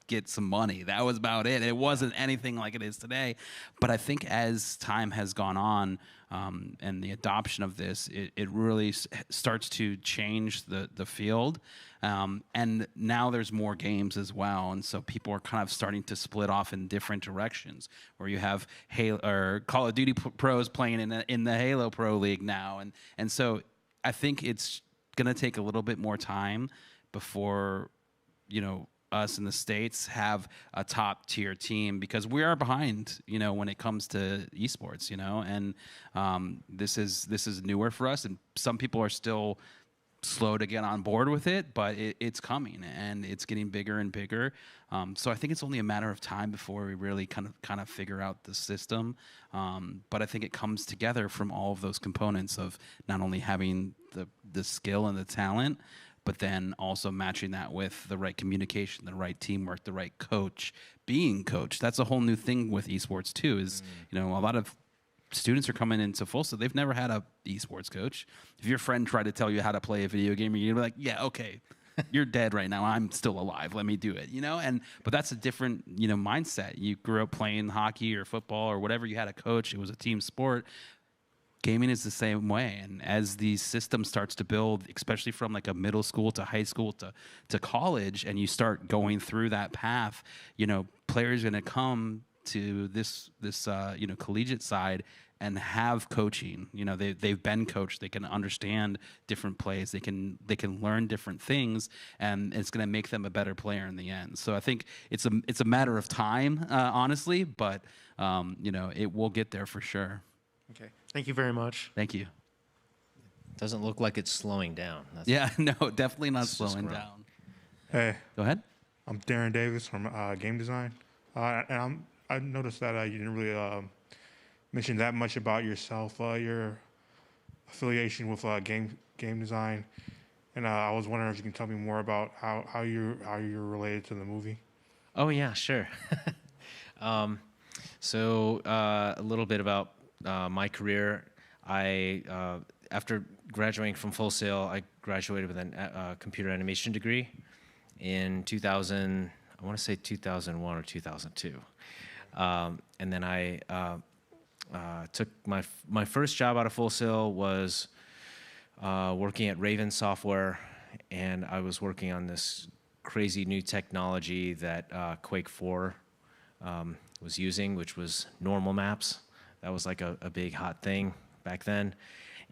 get some money. That was about it. It wasn't anything like it is today. But I think as time has gone on, and the adoption of this, it really starts to change the field. And now there's more games as well. And so people are kind of starting to split off in different directions, where you have Call of Duty pros playing in the Halo Pro League now. And so I think it's going to take a little bit more time before, us in the States have a top tier team, because we are behind, when it comes to esports, and this is newer for us, and some people are still slow to get on board with it, but it's coming and it's getting bigger and bigger. So I think it's only a matter of time before we really kind of figure out the system. But I think it comes together from all of those components of not only having the skill and the talent, but then also matching that with the right communication, the right teamwork, the right coach, being coached. That's a whole new thing with esports too, is, a lot of students are coming into Fulsa, they've never had a esports coach. If your friend tried to tell you how to play a video game, you'd be like, yeah, okay, you're dead right now. I'm still alive. Let me do it, but that's a different, mindset. You grew up playing hockey or football or whatever. You had a coach. It was a team sport. Gaming is the same way, and as these systems starts to build, especially from like a middle school to high school to college, and you start going through that path, players are going to come to this collegiate side and have coaching. They've been coached. They can understand different plays. They can learn different things, and it's going to make them a better player in the end. So I think it's a matter of time, honestly, but it will get there for sure. Okay. Thank you very much. Thank you. Doesn't look like it's slowing down. No, definitely not slowing down. Hey. Go ahead. I'm Darren Davis from game design. And I noticed that you didn't really mention that much about yourself, your affiliation with game design. And I was wondering if you can tell me more about how you're related to the movie. Oh, yeah, sure. So a little bit about my career. After graduating from Full Sail, I graduated with a computer animation degree in 2000. I want to say 2001 or 2002. And then I took my first job out of Full Sail was working at Raven Software, and I was working on this crazy new technology that Quake 4 was using, which was normal maps. That was like a big hot thing back then.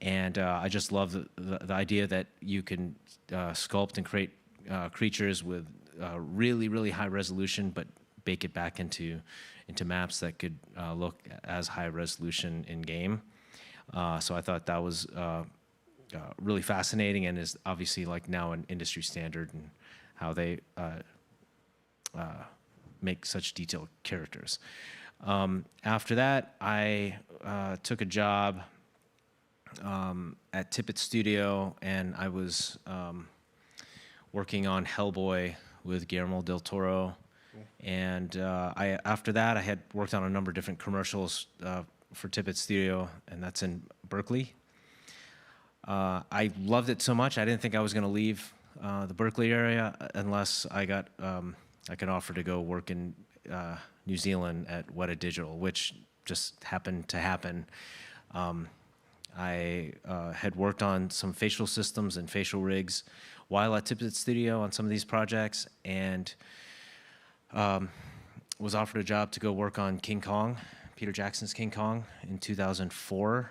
And I just love the idea that you can sculpt and create creatures with really, really high resolution, but bake it back into maps that could look as high resolution in game. So I thought that was really fascinating, and is obviously like now an industry standard in how they make such detailed characters. After that, I took a job at Tippett Studio, and I was working on Hellboy with Guillermo del Toro. And after that, I had worked on a number of different commercials for Tippett Studio, and that's in Berkeley. I loved it so much, I didn't think I was going to leave the Berkeley area unless I got an offer to go work in New Zealand at Weta Digital, which just happened to happen. I had worked on some facial systems and facial rigs while at Tippett Studio on some of these projects, and was offered a job to go work on King Kong, Peter Jackson's King Kong, in 2004.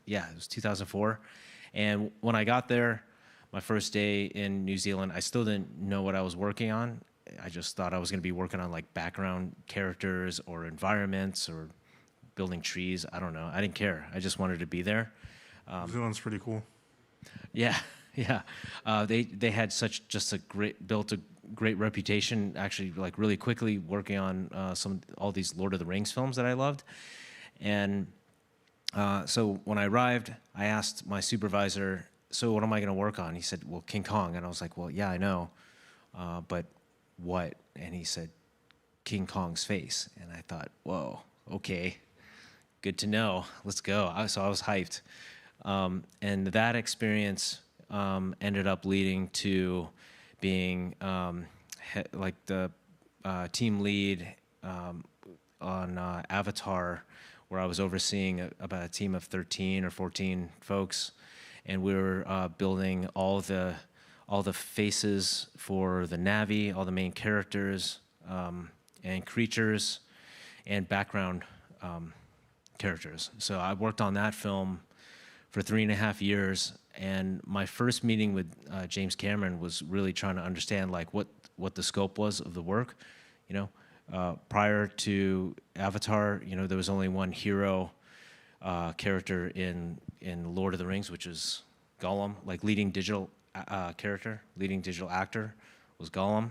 Yeah, it was 2004. And when I got there, my first day in New Zealand, I still didn't know what I was working on. I just thought I was going to be working on like background characters or environments or building trees. I don't know. I didn't care. I just wanted to be there. New Zealand's pretty cool. Yeah, yeah. They had built a great reputation, actually, like really quickly working on all these Lord of the Rings films that I loved. And so when I arrived, I asked my supervisor, so what am I going to work on? He said, well, King Kong. And I was like, well, yeah, I know, but what? And he said, King Kong's face. And I thought, whoa, okay, good to know. Let's go. So I was hyped. And that experience ended up leading to being like the team lead on Avatar, where I was overseeing about a team of 13 or 14 folks, and we were building all the faces for the Na'vi, all the main characters and creatures, and background characters. So I worked on that film for 3.5 years, and my first meeting with James Cameron was really trying to understand like what the scope was of the work. Prior to Avatar, there was only one hero character in Lord of the Rings, which is Gollum, like leading digital actor was Gollum,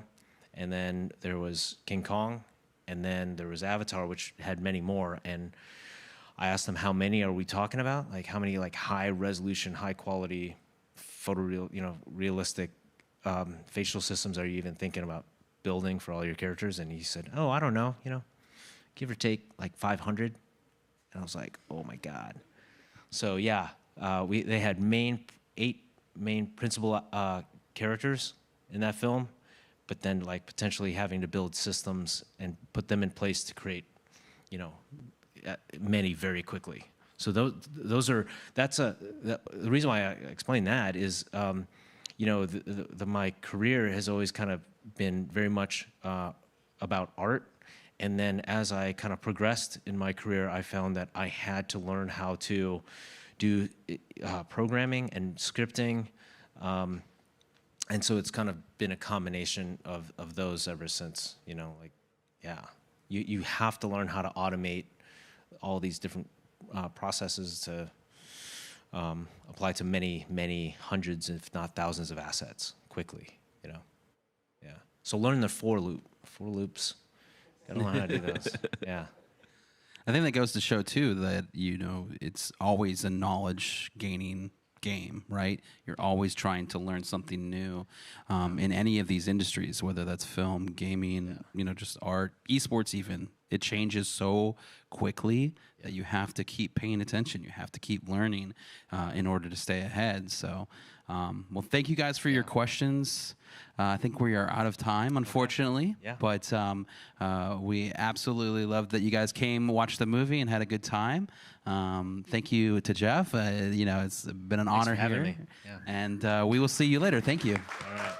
and then there was King Kong, and then there was Avatar, which had many more. And I asked them, how many are we talking about? Like how many like high resolution, high quality, realistic facial systems are you even thinking about building for all your characters? And he said, oh, I don't know, give or take like 500. And I was like, oh my God. So yeah, they had 8 main principal characters in that film, but then like potentially having to build systems and put them in place to create, many very quickly. So the reason why I explain that is, my career has always kind of been very much about art. And then as I kind of progressed in my career, I found that I had to learn how to do programming and scripting. And so it's kind of been a combination of those ever since, you have to learn how to automate all these different processes to apply to many, many hundreds, if not thousands of assets quickly, Yeah. So learn the for loops. Gotta learn how to do those. Yeah. I think that goes to show too that it's always a knowledge gaining game, right? You're always trying to learn something new in any of these industries, whether that's film, gaming, you know, just art, esports even. It changes so quickly that you have to keep paying attention. You have to keep learning in order to stay ahead. So, well, thank you guys for your questions. I think we are out of time, unfortunately. Yeah. But we absolutely loved that you guys came, watched the movie, and had a good time. Thank you to Jeff. You know, it's been an honor for having here. me. Yeah. And we will see you later. Thank you. All right.